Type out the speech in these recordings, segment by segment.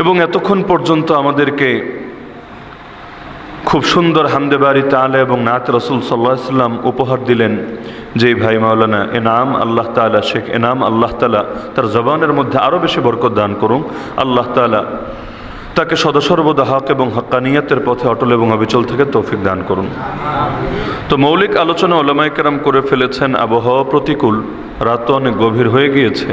এবং এতক্ষণ পর্যন্ত আমাদেরকে খুব সুন্দর হামদে বাড়ি তাআলা এবং নাত রাসূল সাল্লাল্লাহু আলাইহি ওয়াসাল্লাম উপহার দিলেন। যে ভাই মাওলানা এনাম আল্লাহ তাআলা, শেখ এনাম আল্লাহ তাআলা তার জবানের মধ্যে আরও বেশি বরকত দান করুন। আল্লাহ তাআলা তাকে সদাসর্বদা হক এবং হক্কানিয়াতের পথে অটল এবং অবিচল থেকে তৌফিক দান করুন। তো মৌলিক আলোচনা উলামায়ে কেরাম করে ফেলেছেন। আবহাওয়া প্রতিকূল, রাত অনেক গভীর হয়ে গিয়েছে,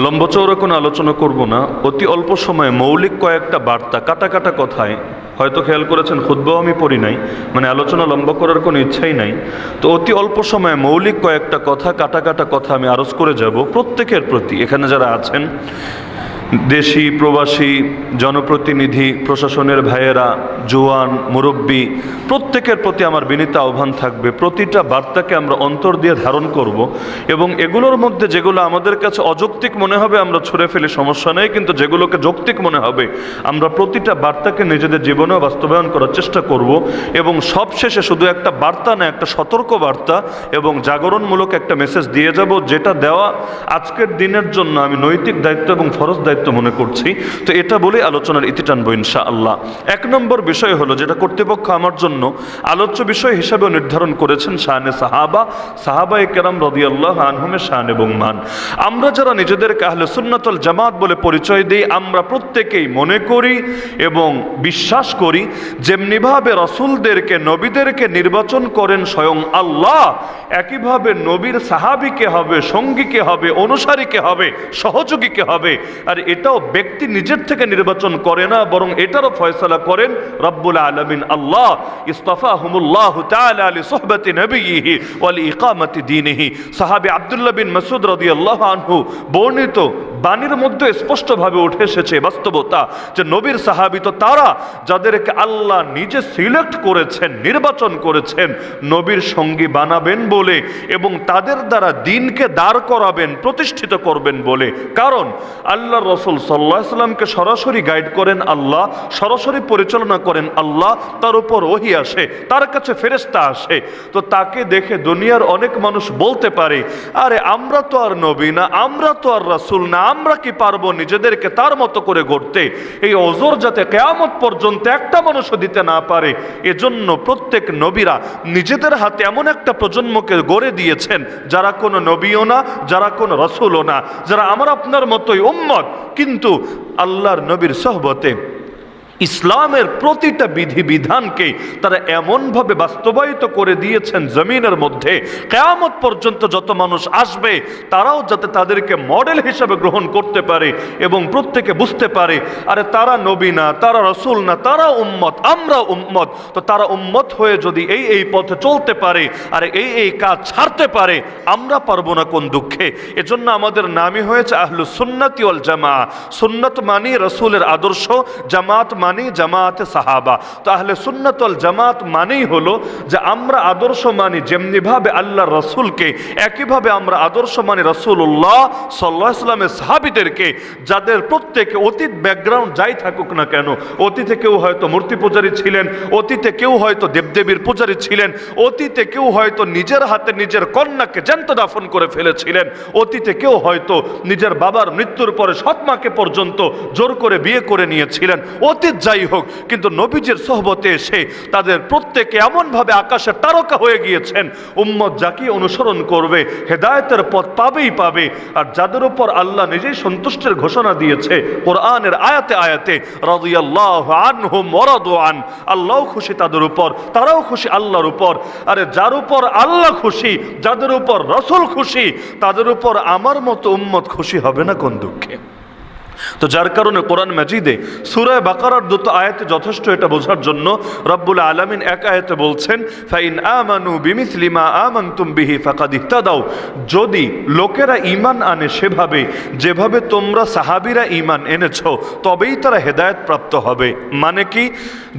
লম্বা চওড়া কোনো আলোচনা করব না। অতি অল্প সময়ে মৌলিক কয়েকটা বার্তা, কাটা কাটা কথায়, হয়তো খেয়াল করেছেন খুতবাও আমি পড়ি নাই, মানে আলোচনা লম্বা করার কোনো ইচ্ছাই নাই। তো অতি অল্প সময়ে মৌলিক কয়েকটা কথা, কাটা কাটা কথা আমি আরজ করে যাব প্রত্যেকের প্রতি। এখানে যারা আছেন, দেশি প্রবাসী, জনপ্রতিনিধি, প্রশাসনের ভাইয়েরা, জোয়ান, মুরব্বী, প্রত্যেকের প্রতি আমার বিনীত আহ্বান থাকবে, প্রতিটা বার্তাকে আমরা অন্তর দিয়ে ধারণ করব এবং এগুলোর মধ্যে যেগুলো আমাদের কাছে অযৌক্তিক মনে হবে আমরা ছুঁড়ে ফেলে সমস্যা নেই, কিন্তু যেগুলোকে যৌক্তিক মনে হবে আমরা প্রতিটা বার্তাকে নিজেদের জীবনেও বাস্তবায়ন করার চেষ্টা করব। এবং সবশেষে শুধু একটা বার্তা না, একটা সতর্ক বার্তা এবং জাগরণমূলক একটা মেসেজ দিয়ে যাব, যেটা দেওয়া আজকের দিনের জন্য আমি নৈতিক দায়িত্ব এবং ফরজ দায়িত্ব মনে করছি। তো এটা বলে আলোচনার ইতি টানবো ইনশাআল্লাহ। এক নম্বর বিষয় হলো, যেটা কর্তৃপক্ষ আমার জন্য আলোচ্য বিষয় হিসাবে নির্ধারণ করেছেন, শানে সাহাবা, সাহাবায়ে কেরাম রাদিয়াল্লাহু আনহুমের শান এবং মান। আমরা যারা নিজেদেরকে আহলে সুন্নাত ওয়াল জামাত বলে পরিচয় দিই, আমরা প্রত্যেকেই মনে করি এবং বিশ্বাস করি যেমনিভাবে রাসূলদেরকে, নবীদেরকে নির্বাচন করেন স্বয়ং আল্লাহ, একইভাবে নবীর সাহাবীকে হবে, সঙ্গীকে হবে, অনুসারীকে হবে, সহযোগীকে হবে। আর এটাও ব্যক্তি নিজের থেকে নির্বাচন করে না, বরং এটারও ফয়সালা করেন রব্বুল আলামিন আল্লাহ। ইসতাফাহুমুল্লাহু তাআলা লিসুহবাতি নবিয়িহি ওয়া লিইকামাতি দীনিহি। সাহাবী আব্দুল্লাহ বিন মাসউদ রাদিয়াল্লাহু আনহু বর্ণিত বাণীর মধ্যে স্পষ্টভাবে উঠে এসেছে বাস্তবতা, যে নবীর সাহাবী তো তারা যাদেরকে আল্লাহ নিজে সিলেক্ট করেছেন, নির্বাচন করেছেন নবীর সঙ্গী বানাবেন বলে এবং তাদের দ্বারা দ্বীনকে দাঁড় করাবেন, প্রতিষ্ঠিত করবেন বলে। কারণ আল্লাহ রাসূল সাল্লাল্লাহু আলাইহি ওয়াসাল্লামকে সরাসরি গাইড করেন আল্লাহ, সরাসরি পরিচালনা করেন আল্লাহ, তার উপর ওহী আসে, তার কাছে ফেরেশতা আসে। তো তাকে দেখে দুনিয়ার অনেক মানুষ বলতে পারে, আরে আমরা তো আর নবী না, আমরা তো আর রাসূল না, আমরা কি পারবো নিজেদেরকে তার মতো করে গড়তে? এই ওজর যাতে কিয়ামত পর্যন্ত একটা মানুষও দিতে না পারে, এজন্য প্রত্যেক নবীরা নিজেদের হাতে এমন একটা প্রজন্মকে গড়ে দিয়েছেন যারা কোনো নবীও না, যারা কোনো রাসূলও না, যারা আমার আপনার মতোই উম্মত, কিন্তু আল্লাহর নবীর সোহবতে ইসলামের প্রতিটা বিধিবিধানকে তারা এমনভাবে বাস্তবায়িত করে দিয়েছেন জমিনের মধ্যে, কিয়ামত পর্যন্ত যত মানুষ আসবে তারাও যাতে তাদেরকে মডেল হিসেবে গ্রহণ করতে পারে এবং প্রত্যেকে বুঝতে পারে, আরে তারা নবী না, তারা রাসূল না, তারা উম্মত, আমরা উম্মত। তো তারা উম্মত হয়ে যদি এই পথে চলতে পারে আর এই কাজ ছাড়তে পারে, আমরা পারবো না কোন দুঃখে? এজন্য আমাদের নামই হয়েছে আহলুস সুন্নাতি ওয়াল জামাআহ। সুন্নাত মানি রাসূলের আদর্শ, জামাত মানি জামাতে সাহাবা। তো আহলে সুন্নাত ওয়াল জামাত মানেই হলো যে আমরা আদর্শ মানি যেমনিভাবে আল্লাহর রাসূলকে, একইভাবে আমরা আদর্শ মানি রাসূলুল্লাহ সাল্লাল্লাহু আলাইহি ওয়াসাল্লামের সাহাবীদেরকে, যাদের প্রত্যেকে অতীত ব্যাকগ্রাউন্ড যাই থাকুক না কেন, অতীতে কেউ হয়তো মূর্তি পূজারী ছিলেন, অতীতে কেউ হয়তো দেবদেবীর পূজারী ছিলেন, অতীতে কেউ হয়তো নিজের হাতে নিজের কন্যাকে জ্যান্ত দাফন করে ফেলেছিলেন, অতীতে কেউ হয়তো নিজের বাবার মৃত্যুর পরে সৎমাকে পর্যন্ত জোর করে বিয়ে করে নিয়েছিলেন। অতীত যাই হোক, কিন্তু নবীজির সোহবতে এসে তাদের প্রত্যেকে এমনভাবে আকাশের তারকা হয়ে গিয়েছেন, উম্মত যাকে অনুসরণ করবে হেদায়েতের পথ পাবেই পাবে। আর যাদের উপর আল্লাহ নিজেই সন্তুষ্টের ঘোষণা দিয়েছে কোরআনের আয়াতে আয়াতে, রাদিয়াল্লাহু আনহুম ওয়া রাদু আন, আল্লাহও খুশি তাদের উপর, তারাও খুশি আল্লাহর উপর। আরে যার উপর আল্লাহ খুশি, যাদের উপর রাসূল খুশি, তাদের উপর আমার মতো উম্মত খুশি হবে না কোন দুঃখে? তো যার কারণে কোরআন মাজিদে সূরা বাকারার 2 আয়াতে যথেষ্ট এটা বোঝার জন্য রব্বুল আলামিন এক আয়াতে বলছেন, ফাইন আমানু বিমিসলি মা আমানতুম বিহি ফাকাদ ইহতাদাউ, যদি লোকেরা ঈমান আনে সেভাবে যেভাবে তোমরা সাহাবীরা ঈমান এনেছো, তবেই তারা হেদায়েত প্রাপ্ত হবে। মানে কি?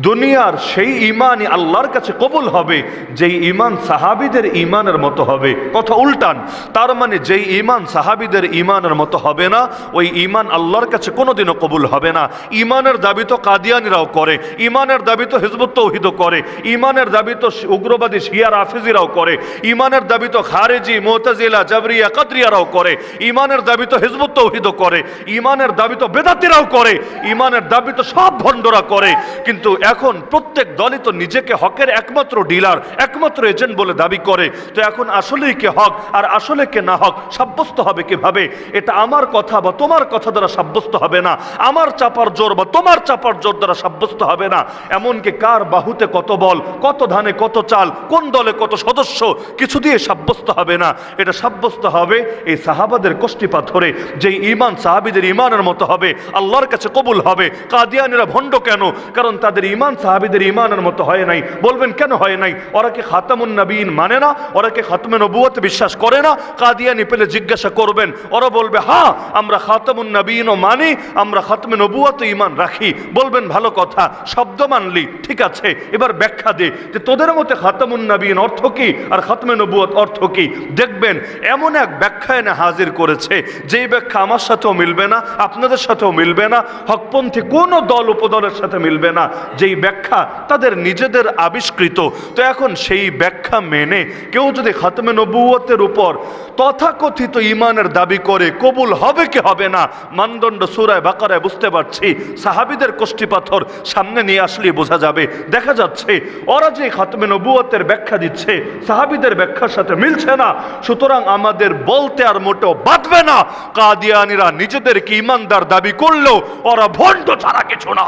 দুনিয়ার সেই ঈমানই আল্লাহর কাছে কবুল হবে যেই ঈমান সাহাবীদের ঈমানের মতো হবে। কথা উল্টান, তার মানে যেই ঈমান সাহাবীদের ঈমানের মতো হবে না, ওই ঈমান আল্লাহর আল্লাহর কাছে কোনোদিনও কবুল হবে না। ইমানের দাবি তো কাদিয়ানিরাও করে, ইমানের দাবি তো হিজবুত তৌহিদও করে, ইমানের দাবি তো উগ্রবাদী শিয়া রাফিজিরাও করে, ইমানের দাবি তো খারেজি মুতাজিলা জাবরিয়া কাদরিয়ারাও করে, ইমানের দাবি তো হিজবুত তৌহিদও করে, ইমানের দাবি তো বেদাতিরাও করে, ইমানের দাবি তো সব ভণ্ডরা করে। কিন্তু এখন প্রত্যেক দলই তো নিজেকে হকের একমাত্র ডিলার, একমাত্র এজেন্ট বলে দাবি করে। তো এখন আসলেই কে হক আর আসলে কে না হক সাব্যস্ত হবে কিভাবে? এটা আমার কথা বা তোমার কথা দ্বারা সাব্যস্ত হবে না, আমার চাপার জোর বা তোমার চাপার জোর দ্বারা সাব্যস্ত হবে না। এমনকি কার বাহুতে কত বল, কত ধানে কত চাল, কোন দলে কত সদস্য, কিছু দিয়ে সাব্যস্ত হবে না। এটা সাব্যস্ত হবে এই সাহাবাদের কষ্টি পাথরে, যে ঈমান সাহাবীদের ঈমানের মতো হবে, আল্লাহর কাছে কবুল হবে। কাদিয়ানীরা ভণ্ড কেন? কারণ তাদের ঈমান সাহাবীদের ঈমানের মতো হয় নাই। বলবেন কেন হয় নাই? ওরা কি খাতামুন নবীন মানে না? ওরা কি খাতমে নবুয়ত বিশ্বাস করে না? কাদিয়ানী পেলে জিজ্ঞাসা করবেন, ওরা বলবে হ্যাঁ আমরা খাতামুন নবীনও মানি, আমরা খাতমে নবুয়ত ঈমান রাখি। বলবেন ভালো কথা, শব্দ মানলি ঠিক আছে, এবার ব্যাখ্যা দে যে তোদের মতে খাতামুন নবীন অর্থ কি আর খাতমে নবুয়ত অর্থ কি। দেখবেন এমন এক ব্যাখ্যা এনে হাজির করেছে যেই ব্যাখ্যা আমার সাথেও মিলবে না, আপনাদের সাথেও মিলবে না, হকপন্থী কোনো দল উপদলের সাথে মিলবে না, যেই ব্যাখ্যা তাদের নিজেদের আবিষ্কৃত। তো এখন সেই ব্যাখ্যা মেনে কেউ যদি খাতমে নবুয়তের উপর তথাকথিত ঈমানের দাবি করে, কবুল হবে কি হবে না? মানদণ্ড সূরা বাকারায় বুঝতে পারছি। সাহাবীদের কষ্টি পাথর সামনে নিয়ে আসলেই বোঝা যাবে। দেখা যাচ্ছে ওরা যে খাতমে নবুয়তের ব্যাখ্যা দিচ্ছে সাহাবীদের ব্যাখ্যার সাথে মিলছে না। সুতরাং আমাদের বলতে আর মোটেও বাধবে না, কাদিয়ানীরা নিজেদেরকে ঈমানদার দাবি করলেও ওরা ভণ্ড ছাড়া কিছু না।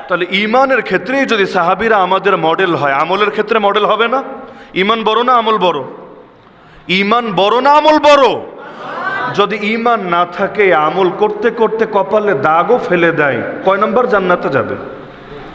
তাহলে ঈমানের ক্ষেত্রেই যদি সাহাবীরা আমাদের মডেল হয়, আমলের ক্ষেত্রে মডেল হবে না? ঈমান বড় না আমল বড়? ঈমান বড় না আমল বড়? যদি ঈমান না থাকে, আমল করতে করতে কপালে দাগও ফেলে দেয়, কয় নম্বর জান্নাতে যাবে?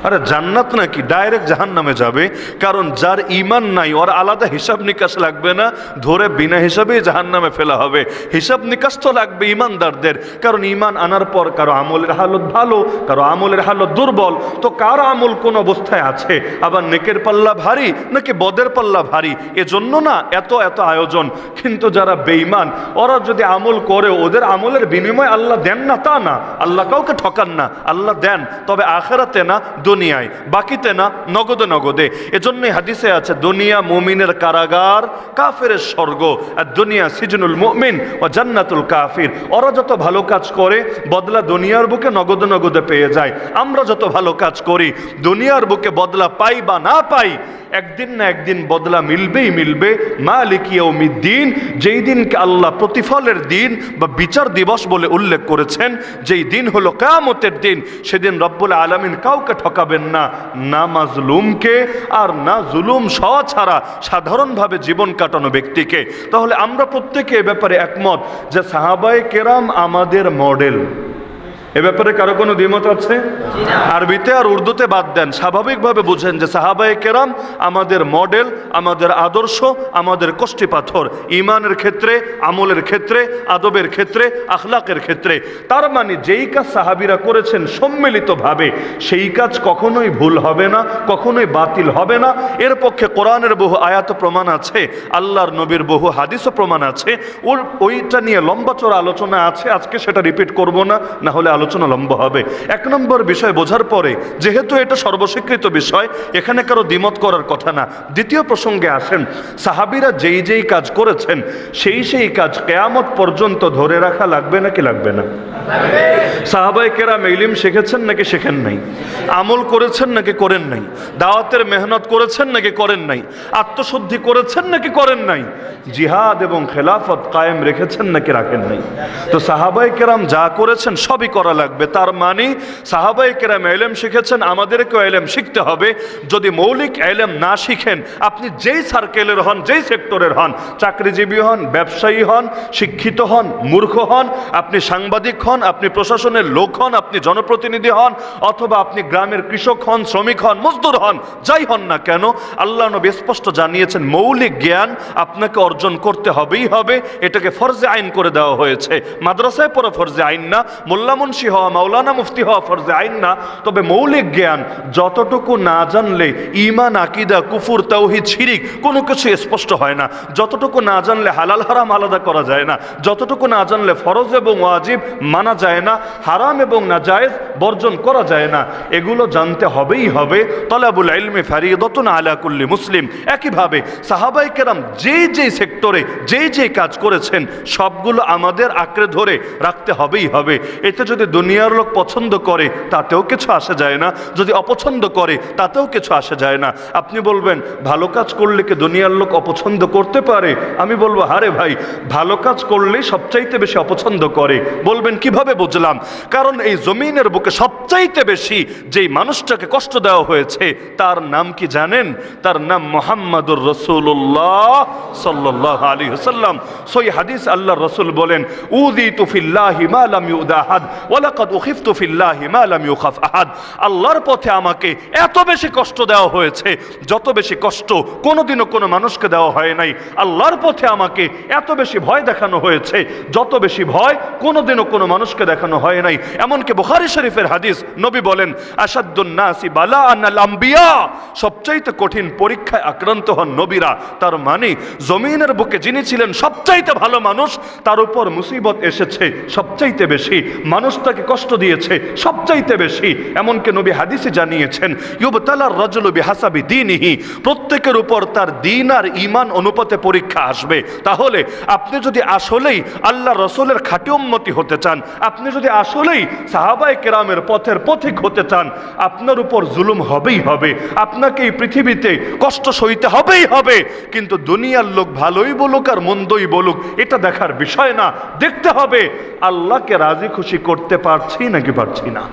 আরে জান্নাত নাকি, ডাইরেক্ট জাহান্নামে যাবে। কারণ যার ঈমান নাই ওর আলাদা হিসাব নিকাশ লাগবে না, ধরে বিনা হিসাবেই জাহান্নামে ফেলা হবে। হিসাব নিকাশ তো লাগবে ঈমানদারদের, কারণ ঈমান আনার পর কারো আমলের হালত ভালো, কারো আমলের হালত দুর্বল। তো কার আমল কোন অবস্থায় আছে, আবার নেকের পাল্লা ভারী নাকি বদের পাল্লা ভারী, এজন্য না এত এত আয়োজন। কিন্তু যারা বেঈমান ওরা যদি আমল করে, ওদের আমলের বিনিময় আল্লাহ দেন না তা না, আল্লাহ কাউকে ঠকান না, আল্লাহ দেন, তবে আখিরাতে না, দুনিয়ায়, বাকিতে না, নগদে নগদে। এজন্যই হাদিসে আছে দুনিয়া মুমিনের কারাগার, কাফেরের স্বর্গ। আর দুনিয়া সিজনুল মুমিন ও জান্নাতুল কাফির। ওরা যত ভালো কাজ করে বদলা দুনিয়ার বুকে নগদে নগদে পেয়ে যায়। আমরা যত ভালো কাজ করি দুনিয়ার বুকে বদলা পাই বা না পাই, একদিন না একদিন বদলা মিলবেই মিলবে। মালিক ইয়াউমিদ্দিন, যেই দিনকে আল্লাহ প্রতিফলের দিন বা বিচার দিবস বলে উল্লেখ করেছেন, যেই দিন হলো কিয়ামতের দিন, সেদিন রব্বুল আলামিন কাউকে ঠকাবেন না, না মাজলুমকে আর না জুলুম সওয়া ছাড়া সাধারণভাবে জীবন কাটানো ব্যক্তিকে। তাহলে আমরা প্রত্যেকে এ ব্যাপারে একমত যে সাহাবায়ে কেরাম আমাদের মডেল। এ ব্যাপারে কারো কোনো দ্বিমত আছে? আরবিতে আর উর্দুতে বাদ দেন, স্বাভাবিকভাবে বুঝেন যে সাহাবায়ে কেরাম আমাদের মডেল, আমাদের আদর্শ, আমাদের কষ্টি পাথর, ঈমানের ক্ষেত্রে, আমলের ক্ষেত্রে, আদবের ক্ষেত্রে, আখলাকের ক্ষেত্রে। তার মানে যেই কাজ সাহাবীরা করেছেন সম্মিলিতভাবে, সেই কাজ কখনোই ভুল হবে না, কখনোই বাতিল হবে না। এর পক্ষে কোরআনের বহু আয়াত প্রমাণ আছে, আল্লাহর নবীর বহু হাদিসও প্রমাণ আছে। ওইটা নিয়ে লম্বা চড়া আলোচনা আছে, আজকে সেটা রিপিট করব না, না হলে আলোচনা লম্বা হবে। এক নম্বর বিষয় বোঝার পরে, যেহেতু এটা সর্বস্বীকৃত বিষয়, এখানে কারো দ্বিমত করার কথা না। দ্বিতীয় প্রসঙ্গে আসেন, সাহাবীরা যেই যেই কাজ করেছেন সেই সেই কাজ কিয়ামত পর্যন্ত ধরে রাখা লাগবে নাকি লাগবে না? সাহাবায়ে কেরাম ইলম শিখেছেন নাকি শেখেন নাই? আমল করেছেন নাকি করেন নাই? দাওয়াতের মেহনত করেছেন নাকি করেন নাই? আত্মশুদ্ধি করেছেন নাকি করেন নাই? জিহাদ এবং খেলাফত কায়েম রেখেছেন নাকি রাখেন নাই? তো সাহাবায়ে কেরাম যা করেছেন সবই করা লাগবে। তার মানে সাহাবায়ে কেরাম ইলম শিখেছেন, আমাদেরকেও ইলম শিখতে হবে। যদি মৌলিক ইলম না শিখেন, আপনি যেই সার্কেলের হন, যেই সেক্টরের হন, চাকরিজীবী হন, ব্যবসায়ী হন, শিক্ষিত হন, মূর্খ হন, আপনি সাংবাদিক হন, আপনি প্রশাসনের লোক হন, আপনি জনপ্রতিনিধি হন, অথবা আপনি গ্রামের কৃষক হন, শ্রমিক হন, মজদুর হন, যাই হন না কেন, আল্লাহ নবী স্পষ্ট জানিয়েছেন মৌলিক জ্ঞান আপনাকে অর্জন করতে হবেই হবে। এটাকে ফরজে আইন করে দেওয়া হয়েছে। মাদ্রাসায় পড়া ফরজে আইন না, মোল্লা মুন্সি প্রতিবেশী হওয়া, মাওলানা মুফতি হওয়া ফরজে আইন না, তবে মৌলিক জ্ঞান যতটুকু না জানলে ঈমান, আকীদা, কুফর, তাওহীদ, শিরক কোনো কিছু স্পষ্ট হয় না। যতটুকু না জানলে হালাল হারাম আলাদা করা যায় না। যতটুকু না জানলে ফরজ এবং ওয়াজিব মানা যায় না, হারাম এবং নাজায়েজ বর্জন করা যায় না। এগুলো জানতে হবেই হবে। তলাবুল ইলমি ফারিদাতুন আলা কুল্লি মুসলিম। একইভাবে সাহাবায়ে কেরাম যে সেক্টরে যে কাজ করেছেন সবগুলো আমাদের আঁকড়ে ধরে রাখতে হবেই হবে। এতে যদি দুনিয়ার লোক পছন্দ করে তাতেও কিছু আসে যায় না, যদি অপছন্দ করে তাতেও কিছু আসে যায় না। আপনি বলবেন ভালো কাজ করলে কি দুনিয়ার লোক অপছন্দ করতে পারে? আমি বলবো আরে ভাই, ভালো কাজ করলে সবচাইতে বেশি অপছন্দ করে। বলবেন কিভাবে বুঝলাম? কারণ এই জমিনের বুকে সবচাইতে বেশি যেই মানুষটাকে কষ্ট দেওয়া হয়েছে তার নাম কি জানেন? তার নাম মুহাম্মাদুর রাসূলুল্লাহ সাল্লাল্লাহু আলাইহি ওয়াসাল্লাম। সহিহ হাদিস আল্লাহর রাসূল বলেন, উযিতু ফিল্লাহি মা লাম ইউদা আহাদ ওয়া লাকাদ উখিফতু ফিল্লাহি মা লাম ইউখাফ আহাদ। আল্লাহর পথে আমাকে এত বেশি কষ্ট দেওয়া হয়েছে যত বেশি কষ্ট কোনোদিনও কোনো মানুষকে দেওয়া হয় নাই। আল্লাহর পথে আমাকে এত বেশি ভয় দেখানো হয়েছে যত বেশি ভয় কোনোদিনও কোনো মানুষকে দেখানো হয় নাই। এমনকি বুখারী শরীফের হাদিস, নবী বলেন, আশাদ্দুন নাসি বালাআন আল আম্বিয়া, সবচাইতে কঠিন পরীক্ষায় আক্রান্ত হন নবীরা। তার মানে জমিনের বুকে যিনি ছিলেন সবচাইতে ভালো মানুষ, তার উপর মুসিবত এসেছে সবচাইতে বেশি, মানুষ তাকে কষ্ট দিয়েছে সবচাইতে বেশি। এমনকি নবী হাদিসে জানিয়েছেন, ইউবতালার রাজুলু বিহাসাবি দীনিহি, প্রত্যেকের উপর তার দ্বীন আর ঈমান অনুপাতে পরীক্ষা আসবে। তাহলে আপনি যদি আসলেই আল্লাহ রাসূলের খাঁটি উম্মতি হতে চান, আপনি যদি আসলেই সাহাবায়ে কেরামের পথের পথিক হতে চান, আপনার উপর জুলুম হবেই হবে, আপনাকে এই পৃথিবীতে কষ্ট সইতে হবেই হবে। কিন্তু দুনিয়ার লোক ভালোই বলুক আর মন্দই বলুক এটা দেখার বিষয় না। দেখতে হবে আল্লাহকে রাজি খুশি করতে পারছি নাকি পারছি না।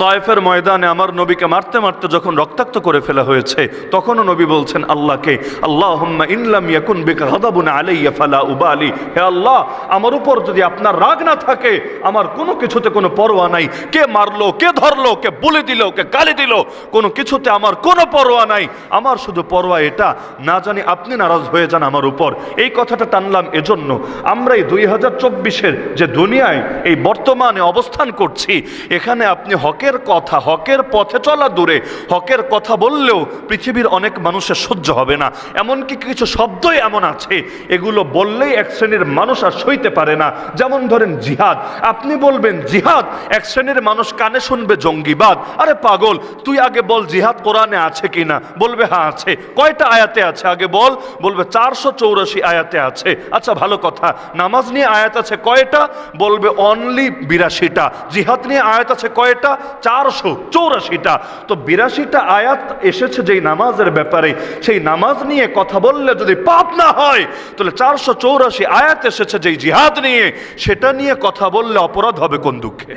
তায়েফের ময়দানে আমার নবীকে মারতে মারতে যখন রক্তাক্ত করে ফেলা হয়েছে, তখনও নবী বলছেন আল্লাহকে, আল্লাহুম্মা ইন লাম ইয়াকুন বিকা গাদাবুন আলাইয়া ফালা উবালি, হে আল্লাহ, আমার উপর যদি আপনার রাগ না থাকে আমার কোনো কিছুতে কোনো পরোয়া নাই। কে মারলো, কে ধরলো, কে বলে দিল, কে গালি দিল, কোনো কিছুতে আমার কোনো পরোয়া নাই। আমার শুধু পরোয়া এটা, না জানি আপনি নারাজ হয়ে যান আমার উপর। এই কথাটা টানলাম এজন্য, আমরা এই 2024-এর যে দুনিয়ায় এই বর্তমানে অবস্থান করছি, এখানে আপনি হকের কথা, হকের পথে চলা দূরে, হকের কথা বললেও পৃথিবীর অনেক মানুষের সহ্য হবে না। এমনকি কিছু শব্দই এমন আছে এগুলো বললেই এক শ্রেণীর মানুষ আর সইতে পারে না। যেমন ধরেন জিহাদ, আপনি বলবেন জিহাদ, এক শ্রেণীর মানুষ কানে শুনবে জঙ্গিবাদ। আরে পাগল, তুই আগে বল জিহাদ কোরআনে আছে কিনা? বলবে হ্যাঁ আছে। কয়টা আয়াতে আছে আগে বল? বলবে 484 আয়াতে আছে। আচ্ছা ভালো কথা, নামাজ নিয়ে আয়াত আছে কয়টা? বলবে অনলি 82টা। জিহাদ নিয়ে আয়াত আছে কয়টা? 484টা। তো 82টা আয়াত এসেছে যেই নামাজের ব্যাপারে, সেই নামাজ নিয়ে কথা বললে যদি পাপ না হয়, তাহলে 484 আয়াত এসেছে যেই জিহাদ নিয়ে, সেটা নিয়ে কথা বললে অপরাধ হবে কোন দুঃখে?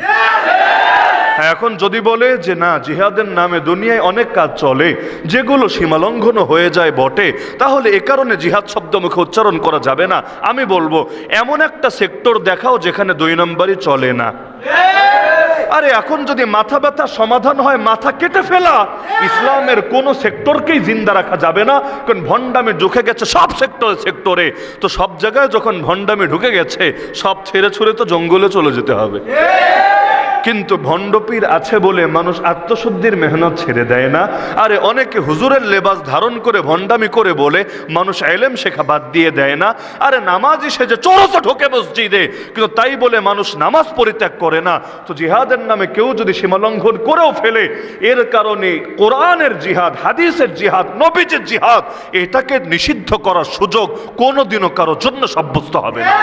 এখন যদি বলে যে না, জিহাদের নামে দুনিয়ায় অনেক কাজ চলে যেগুলো সীমালঙ্ঘন হয়ে যায় বটে, তাহলে এ কারণে জিহাদ শব্দ মুখে উচ্চারণ করা যাবে না। আমি বলবো এমন একটা সেক্টর দেখাও যেখানে 2 নম্বরই চলে না। আরে এখন যদি মাথা ব্যথা সমাধান হয় মাথা কেটে ফেলা, ইসলামের কোন সেক্টরকেই জিন্দা রাখা যাবে না। কারণ ভণ্ডামি ঢুকে গেছে সব সেক্টরে। তো সব জায়গায় যখন ভণ্ডামি ঢুকে গেছে, সব ছেড়ে ছুড়ে তো জঙ্গলে চলে যেতে হবে। কিন্তু ভণ্ডপীর আছে বলে মানুষ আত্মশুদ্ধির মেহনত ছেড়ে দেয় না। আরে অনেকে হুজুরের লেবাস ধারণ করে ভণ্ডামি করে বলে মানুষ ইলম শেখা বাদ দিয়ে দেয় না। আরে নামাজি সেজে চোরসে ঢোকে মসজিদে, কিন্তু তাই বলে মানুষ নামাজ পরিত্যাগ করে না। তো জিহাদের নামে কেউ যদি সীমালঙ্ঘন করেও ফেলে, এর কারণে কোরআনের জিহাদ, হাদিসের জিহাদ, নবীজির জিহাদ, এটাকে নিষিদ্ধ করার সুযোগ কোনোদিনও কারোর জন্য সাব্যস্ত হবে না।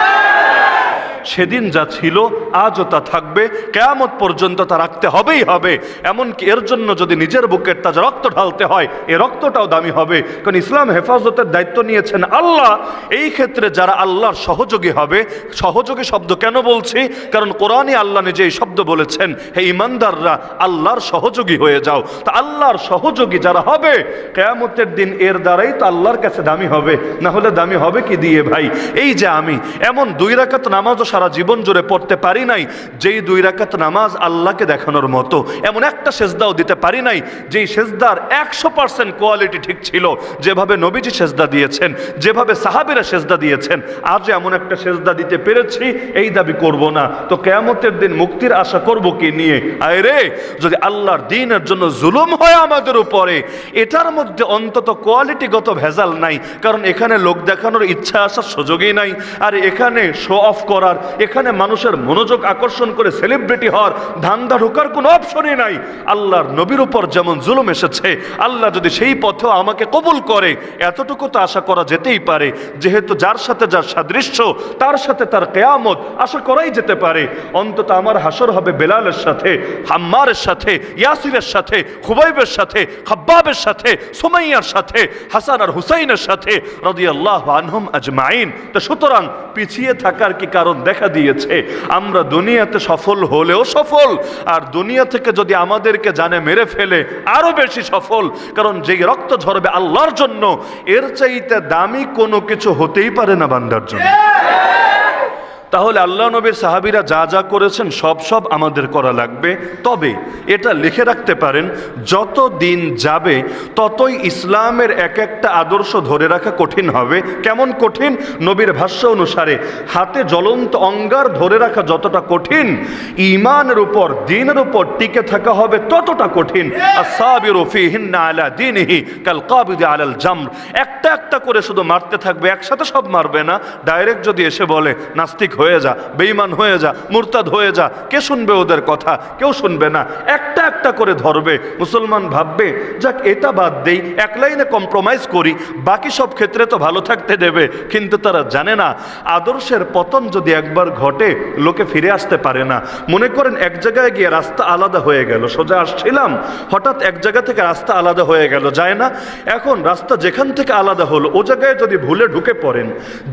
সেদিন যা ছিল আজও তা থাকবে, কিয়ামত পর্যন্ত তা রাখতে হবেই হবে। এমনকি এর জন্য যদি নিজের বুকের তাজা রক্ত ঢালতে হয়, এই রক্তটাও দামি হবে। কারণ ইসলাম হেফাজতের দায়িত্ব নিয়েছেন আল্লাহ। এই ক্ষেত্রে যারা আল্লাহর সহযোগী হবে, সহযোগী শব্দ কেন বলছি? কারণ কোরআনে আল্লাহ নিজে এই শব্দ বলেছেন, হে ইমানদাররা আল্লাহর সহযোগী হয়ে যাও। তা আল্লাহর সহযোগী যারা হবে কিয়ামতের দিন, এর দ্বারাই তো আল্লাহর কাছে দামি হবে। না হলে দামি হবে কি দিয়ে ভাই? এই যে আমি এমন 2 রাকাত নামাজও সারা জীবন জুড়ে পড়তে পারি নাই যেই 2 রাকাত নামাজ আল্লাহকে দেখানোর মতো, এমন একটা সেজদাও দিতে পারি নাই যেই সেজদার 100% কোয়ালিটি ঠিক ছিল, যেভাবে নবীজি সেজদা দিয়েছেন, যেভাবে সাহাবীরা সেজদা দিয়েছেন। আজ এমন একটা সেজদা দিতে পেরেছি, এই দাবি করব না তো কিয়ামতের দিন মুক্তির আশা করব কি নিয়ে? আয় রে, যদি আল্লাহর দ্বীনের জন্য জুলুম হয় আমাদের উপরে, এটার মধ্যে অন্তত কোয়ালিটিগত ভেজাল নাই, কারণ এখানে লোক দেখানোর ইচ্ছা আসার সুযোগই নাই। আর এখানে শো অফ করার, এখানে মানুষের মনোযোগ আকর্ষণ করে সেলিব্রিটি হওয়ার ধান্দা ঢোকার কোনো অপশনই নাই। আল্লাহর নবীর উপর যেমন জুলুম এসেছে, আল্লাহ যদি সেই পথেও আমাকে কবুল করে, এতটুকু তো আশা করা যেতেই পারে, যেহেতু যার সাথে যার সাদৃশ্য তার সাথে তার কিয়ামত আশা করাই যেতে পারে। অন্তত আমার হাসর হবে বেলালের সাথে, আম্মারের সাথে, ইয়াসিরের সাথে, খুবাইবের সাথে, খাব্বাবের সাথে, সুমাইয়ার সাথে, হাসান আর হুসাইনের সাথে রাদিয়াল্লাহু আনহুম আজমাইন। তো সুতরাং পিছিয়ে থাকার কি কারণ দেখা দিয়েছে? আমরা দুনিয়াতে সফল হলেও সফল, আর দুনিয়া থেকে যদি আমাদেরকে জানে মেরে ফেলে আরো বেশি সফল, কারণ যেই রক্ত ঝরবে আল্লাহর জন্য এর চাইতে দামি কোনো কিছু হতেই পারে না বান্দার জন্য। তাহলে আল্লাহ নবীর সাহাবীরা যা যা করেছেন সব আমাদের করা লাগবে। তবে এটা লিখে রাখতে পারেন, যত দিন যাবে ততই ইসলামের এক একটা আদর্শ ধরে রাখা কঠিন হবে। কেমন কঠিন? নবীর ভাষ্য অনুসারে হাতে জ্বলন্ত অঙ্গার ধরে রাখা যতটা কঠিন, ঈমানের উপর, দ্বীনের উপর টিকে থাকা হবে ততটা কঠিন। আস-সাবিরু ফীহিন্না আলা দীনিহি কাল কাবিদি আলাল জামর। একটা একটা করে শুধু মারতে থাকবে, একসাথে সব মারবে না। ডাইরেক্ট যদি এসে বলে নাস্তিক হয়ে যা, বেঈমান হয়ে যা, মুরতাদ হয়ে যা, কে শুনবে ওদের কথা? কেউ শুনবে না। একটা একটা করে ধরবে। মুসলমান ভাববে যাক এটা বাদ দেই, এক লাইনে কম্প্রোমাইজ করি, বাকি সব ক্ষেত্রে তো ভালো থাকতে দেবে। কিন্তু তারা জানে না, আদর্শের পতন যদি একবার ঘটে লোকে ফিরে আসতে পারে না। মনে করেন এক জায়গায় গিয়ে রাস্তা আলাদা হয়ে গেল, সোজা আসছিলাম, হঠাৎ এক জায়গা থেকে রাস্তা আলাদা হয়ে গেল, যায় না? এখন রাস্তা যেখান থেকে আলাদা হলো ও জায়গায় যদি ভুলে ঢুকে পড়েন,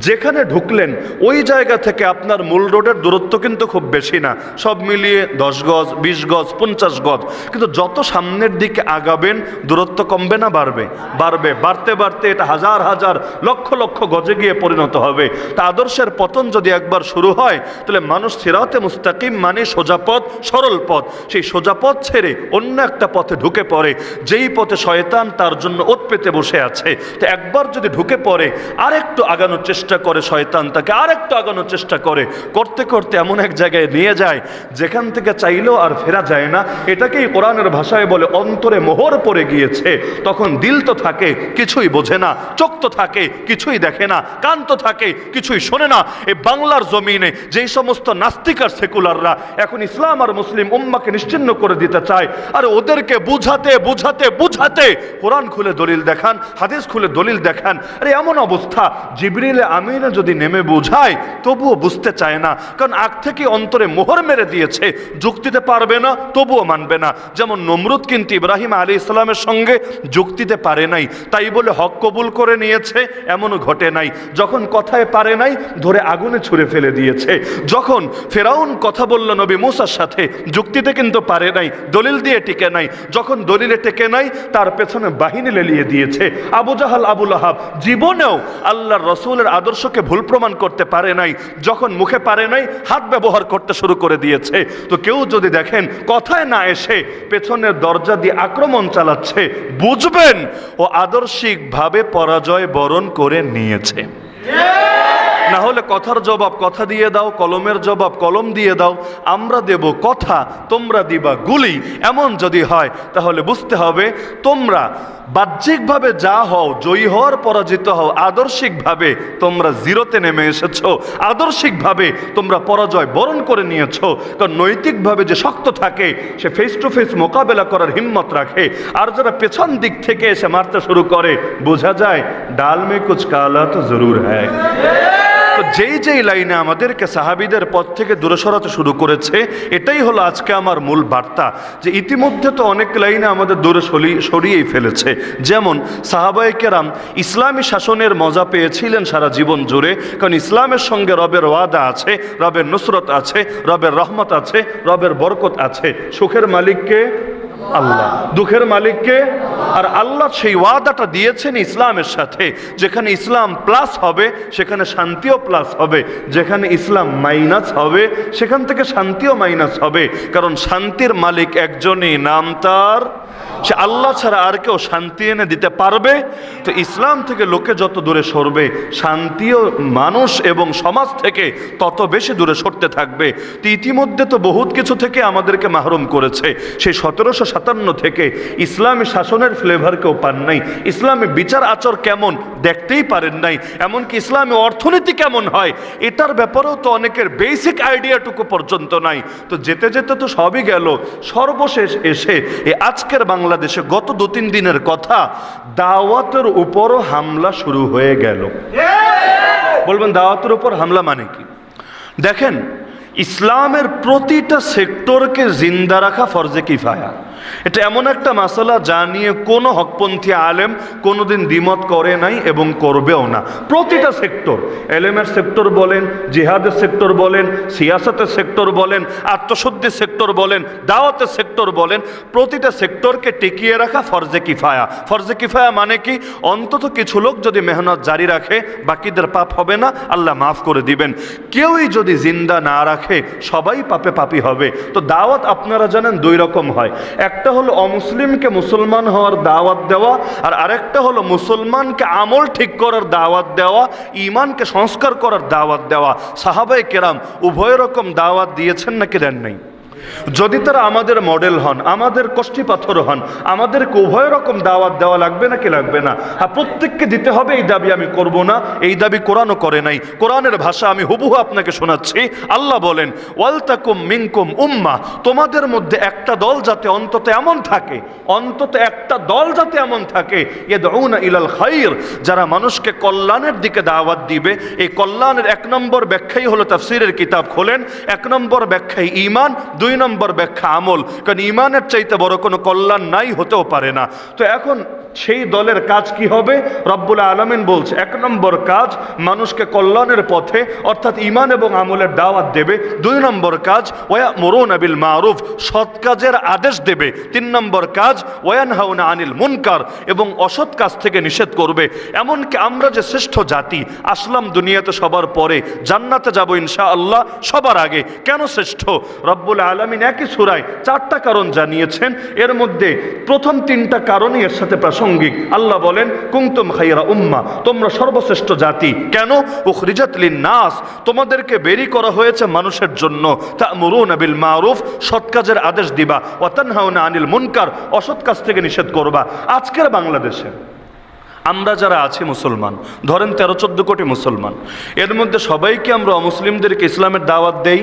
যেখানে ঢুকলেন ওই জায়গা থেকে আপনার মূল রোডের দূরত্ব কিন্তু খুব বেশি না, সব মিলিয়ে 10 গজ, 20 গজ, 50 গজ। কিন্তু যত সামনের দিকে আগাবেন দূরত্ব কমবে না বাড়বে? বাড়বে। বাড়তে বাড়তে এটা হাজার হাজার লক্ষ লক্ষ গজে গিয়ে পরিণত হবে। তা আদর্শের পতন যদি একবার শুরু হয়, তাহলে মানুষ সিরাতে মুস্তাকিম মানে সোজা পথ, সরল পথ, সেই সোজা পথ ছেড়ে অন্য একটা পথে ঢুকে পড়ে, যেই পথে শয়তান তার জন্য ওত পেতে বসে আছে। তো একবার যদি ঢুকে পড়ে, আরেকটু আগানোর চেষ্টা করে শয়তান, তাকে আরেকটু আগানোর চেষ্টা করে, করতে করতে এমন এক জায়গায় নিয়ে যায় যেখান থেকে চাইলেও আর ফেরা যায় না। এটাকেই কোরআনের ভাষায় বলে অন্তরে মোহর পড়ে গিয়েছে। তখন দিল তো থাকে, কিছুই বোঝে না, চোখ তো থাকে, কিছুই দেখে না, কান তো থাকে, কিছুই শোনে না। এই বাংলার জমিনে যেই সমস্ত নাস্তিক আর সেকুলাররা এখন ইসলাম আর মুসলিম উম্মাকে নিশ্চিহ্ন করে দিতে চায়, আর ওদেরকে বুঝাতে বুঝাতে বুঝাতে কোরআন খুলে দলিল দেখান, হাদিস খুলে দলিল দেখান। আরে এমন অবস্থা, জিবরিল আমিন যদি নেমে বুঝায় তবুও বুঝতে চায় না, কারণ আগ থেকে অন্তরে মোহর মেরে দিয়েছে। যুক্তিতে পারবে না, তবুও মানবে না। যেমন নমরুদ কিন্তু ইব্রাহিম আলাইহিস সালামের সঙ্গে যুক্তিতে পারে নাই, তাই বলে হক কবুল করে নিয়েছে এমনও ঘটে নাই। যখন কথায় পারে নাই, ধরে আগুনে ছুঁড়ে ফেলে দিয়েছে। যখন ফেরাউন কথা বলল নবী মুসার সাথে, যুক্তিতে কিন্তু পারে নাই, দলিল দিয়ে টিকে নাই। যখন দলিলে টেকে নাই, তার পেছনে বাহিনী লেলিয়ে দিয়েছে। আবু জাহাল, আবু লাহাব জীবনেও আল্লাহর রসুলের আদর্শকে ভুল প্রমাণ করতে পারে নাই। যখন মুখে পারে নাই, হাত ব্যবহার করতে শুরু করে দিয়েছে। তো কেউ যদি দেখেন কথায় না এসে পেছনের দরজা দিয়ে আক্রমণ চালাচ্ছে, বুঝবেন ও আদর্শিকভাবে পরাজয় বরণ করে নিয়েছে। না হলে কথার জবাব কথা দিয়ে দাও, কলমের জবাব কলম দিয়ে দাও। আমরা দেব কথা, তোমরা দিবা গুলি, এমন যদি হয় তাহলে বুঝতে হবে তোমরা বাহ্যিকভাবে যা হও, জয়ী হওয়ার পরাজিত হও, আদর্শিকভাবে তোমরা জিরোতে নেমে এসেছো, আদর্শিকভাবে তোমরা পরাজয় বরণ করে নিয়েছো। কারণ নৈতিকভাবে যে শক্ত থাকে সে ফেস টু ফেস মোকাবেলা করার হিম্মত রাখে, আর যারা পেছন দিক থেকে এসে মারতে শুরু করে, বোঝা যায় ডাল মে কুছ কালা তো জরুর হ্যায়। যেই যেই লাইনে আমাদেরকে সাহাবীদের পথ থেকে দূরে সরাতে শুরু করেছে, এটাই হলো আজকে আমার মূল বার্তা, যে ইতিমধ্যে তো অনেক লাইনে আমাদের দূরে সরিয়েই ফেলেছে। যেমন সাহাবায়ে কেরাম ইসলামী শাসনের মজা পেয়েছিলেন সারা জীবন জুড়ে, কারণ ইসলামের সঙ্গে রবের ওয়াদা আছে, রবের নুসরত আছে, রবের রহমত আছে, রবের বরকত আছে। সুখের মালিককে আল্লাহ। দুঃখের মালিককে? আর আল্লাহ সেই ওয়াদাটা দিয়েছেন ইসলামের সাথে, যেখানে ইসলাম প্লাস হবে সেখানে শান্তিও প্লাস হবে, যেখানে ইসলাম মাইনাস হবে সেখান থেকে শান্তিও মাইনাস হবে। কারণ শান্তির মালিক একজনই, নাম তার, সে আল্লাহ ছাড়া আর কেউ শান্তি এনে দিতে পারবে? তো ইসলাম থেকে লোকে যত দূরে সরবে, শান্তিও মানুষ এবং সমাজ থেকে তত বেশি দূরে সরতে থাকবে। তো ইতিমধ্যে তো বহুত কিছু থেকে আমাদেরকে মাহরুম করেছে। সেই 1757 থেকে ইসলামী শাসনের ফ্লেভার কেউ পান নাই, ইসলামী বিচার আচর কেমন দেখতেই পারেন নাই, এমনকি ইসলামী অর্থনীতি কেমন হয় এটার ব্যাপারেও তো অনেকের বেসিক আইডিয়াটুকু পর্যন্ত নাই। তো যেতে যেতে তো সবই গেল। সর্বশেষ এসে আজকের বাংলাদেশে গত 2-3 দিনের কথা, দাওয়াতের উপরও হামলা শুরু হয়ে গেল। বলবেন দাওয়াতের উপর হামলা মানে কি? দেখেন, ইসলামের প্রতিটা সেক্টরকে জিন্দা রাখা ফরজে কিফায়া। এটা এমন একটা মাসালা যা নিয়ে কোনো হকপন্থী আলেম কোনোদিন দ্বিমত করে নাই এবং করবেও না। প্রতিটা সেক্টর, এলেমের সেক্টর বলেন, জিহাদের সেক্টর বলেন, সিয়াসতের সেক্টর বলেন, আত্মশুদ্ধির সেক্টর বলেন, দাওয়াতের সেক্টর বলেন, প্রতিটা সেক্টরকে টিকিয়ে রাখা ফরজে কিফায়া। ফরজে কিফায়া মানে কি? অন্তত কিছু লোক যদি মেহনত জারি রাখে বাকিদের পাপ হবে না, আল্লাহ মাফ করে দিবেন। কেউই যদি জিন্দা না রাখে সবাই পাপে পাপী হবে। তো দাওয়াত আপনারা জানেন 2 রকম হয়। একটা হলো অমুসলিমকে মুসলমান হওয়ার দাওয়াত দেওয়া, আর আরেকটা হলো মুসলমানকে আমল ঠিক করার দাওয়াত দেওয়া, ঈমানকে সংস্কার করার দাওয়াত দেওয়া। সাহাবায়ে কেরাম উভয় রকম দাওয়াত দিয়েছেন নাকি দেন নাই? যদি তারা আমাদের মডেল হন, আমাদের কষ্টি পাথর হন, আমাদেরকে উভয় রকম দাওয়াত দেওয়া লাগবে নাকি লাগবে না? হ্যাঁ, প্রত্যেককে দিতে হবে এই দাবি আমি করব না, এই দাবি কোরআনও করে নাই। কোরআনের ভাষা আমি হুবহু আপনাকে শোনাচ্ছি। আল্লাহ বলেন, ওয়ালতাকুম মিনকুম উম্মাহ, তোমাদের মধ্যে একটা দল যাতে অন্তত এমন থাকে, অন্তত একটা দল যাতে এমন থাকে, ইয়াদউনা ইলাল খায়র, যারা মানুষকে কল্যাণের দিকে দাওয়াত দিবে। এই কল্যাণের 1 নম্বর ব্যাখ্যাই হলো তাফসীরের কিতাব খোলেন, 1 নম্বর ব্যাখ্যাই ঈমান, 2 নম্বর ব্যাখ্যা আমল। কারণ ঈমানের চাইতে বড় কোনো কল্যাণ নাই, হতেও পারে না। তো এখন সেই দলের কাজ কি হবে? রব্বুল আলামিন বলছে 1 নম্বর কাজ মানুষকে কল্যাণের পথে অর্থাৎ ঈমান এবং আমলের দাওয়াত দেবে। 2 নম্বর কাজ ওয়ায়ামুরুনা বিল মারুফ, সৎ কাজের আদেশ দেবে। 3 নম্বর কাজ ওয়ায়ানহাউনা আনিল মুনকার, এবং অসৎ কাজ থেকে নিষেধ করবে। এমনকি আমরা যে শ্রেষ্ঠ জাতি, আসলাম দুনিয়াতে সবার পরে, জান্নাতে যাব ইনশাআল্লাহ সবার আগে। কেন শ্রেষ্ঠ? রব্বুল আলামিন একই সূরায় 4টা কারণ জানিয়েছেন। এর মধ্যে প্রথম 3টা কারণই এর সাথে প্রাসঙ্গিক। আল্লাহ বলেন, কুনতুম খায়রা উম্মাহ, তোমরা সর্বশ্রেষ্ঠ জাতি। কেন? উখরিজাত লিন-নাস, তোমাদেরকে বেরি করা হয়েছে মানুষের জন্য। তা'মুরুনা বিল মারুফ, সৎ কাজের আদেশ দিবা, ওয়া তানহাউনা আনিল মুনকার, অসৎ কাজ থেকে নিষেধ করবা। আজকের বাংলাদেশে আমরা যারা আছি মুসলমান, ধরেন 13-14 কোটি মুসলমান, এর মধ্যে সবাইকে আমরা অমুসলিমদেরকে ইসলামের দাওয়াত দেই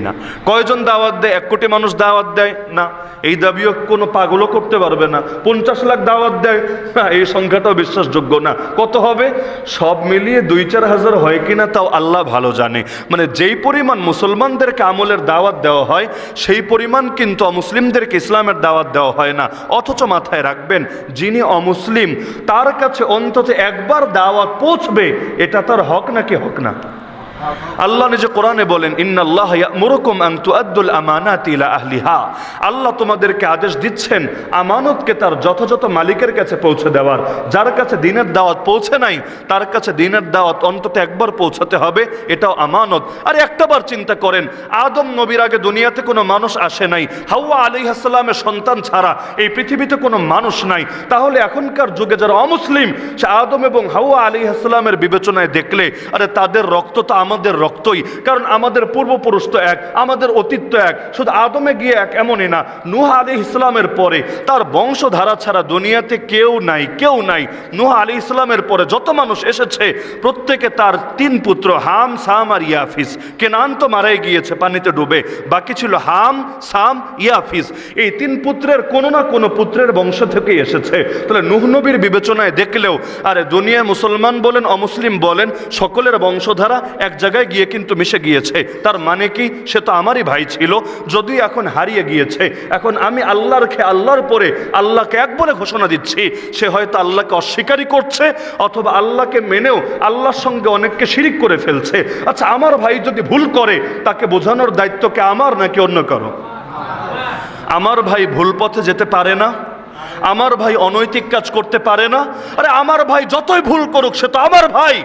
না। কয়জন দাওয়াত দেয়? 1 কোটি মানুষ দাওয়াত দেয় না, এই দাবিও কোনো পাগলও করতে পারবে না। 50 লাখ দাওয়াত দেয় না, এই সংখ্যাটাও বিশ্বাসযোগ্য না। কত হবে? সব মিলিয়ে 2-4 হাজার হয় কিনা তাও আল্লাহ ভালো জানে। মানে যেই পরিমাণ মুসলমানদেরকে আমলের দাওয়াত দেওয়া হয় সেই পরিমাণ কিন্তু অমুসলিমদেরকে ইসলামের দাওয়াত দেওয়া হয় না। অথচ মাথায় রাখবেন, যিনি অমুসলিম তার কাছে অন্তত একবার দাওয়াত পৌঁছবে, এটা তার হক নাকি হক না? আল্লাহ নিজে কোরআনে বলেন, ইন্নাল্লাহা ইয়া'মুরুকুম আন তুআদ্দুল আমানাতি ইলা আহলিহা, আল্লাহ তোমাদেরকে আদেশ দিচ্ছেন আমানতকে তার যথাযথ মালিকের কাছে পৌঁছে দেওয়ার। যার কাছে দ্বীনের দাওয়াত পৌঁছে নাই তার কাছে দ্বীনের দাওয়াত অন্তত একবার পৌঁছাতে হবে, এটাও আমানত। আর একটাবার চিন্তা করেন, আদম নবীর আগে দুনিয়াতে কোনো মানুষ আসে নাই, হাওয়া আলাইহিস সালামের সন্তান ছাড়া এই পৃথিবীতে কোনো মানুষ নাই। তাহলে এখনকার যুগে যারা অমুসলিম, সে আদম এবং হাওয়া আলাইহিস সালামের বিবেচনায় দেখলে আরে তাদের রক্ত তো আমাদের রক্তই, কারণ আমাদের পূর্বপুরুষ তো এক, আমাদের অতীত তো এক। শুধু আদমে গিয়ে এক এমনই না, নূহ আলাইহিস সালামের পরে তার বংশধারা ছাড়া দুনিয়াতে কেউ নাই, কেউ নাই। নূহ আলাইহিস সালামের পরে যত মানুষ এসেছে প্রত্যেকে তার 3 পুত্র, হাম, সাম আর ইয়াফিস। কেনান তো মারাই গিয়েছে পানিতে ডুবে, বাকি ছিল হাম, সাম, ইয়াফিস। এই 3 পুত্রের কোনো না কোনো পুত্রের বংশ থেকে এসেছে। তাহলে নূহ নবীর বিবেচনায় দেখলেও আরে দুনিয়ায় মুসলমান বলেন অমুসলিম বলেন সকলের বংশধারা এক জায়গায় গিয়ে কিন্তু মিশে গিয়েছে। তার মানে কি? সে তো আমারই ভাই ছিল, যদিও এখন হারিয়ে গিয়েছে। এখন আমি আল্লাহর পরে আল্লাহকে এক বলে ঘোষণা দিচ্ছি, সে হয়তো আল্লাহকে অস্বীকারই করছে অথবা আল্লাহকে মেনেও আল্লাহর সঙ্গে অনেককে শিরিক করে ফেলছে। আচ্ছা, আমার ভাই যদি ভুল করে তাকে বোঝানোর দায়িত্ব কে, আমার নাকি অন্য কারো? আমার ভাই ভুল পথে যেতে পারে না, আমার ভাই অনৈতিক কাজ করতে পারে না। আরে আমার ভাই যতই ভুল করুক সে তো আমার ভাই,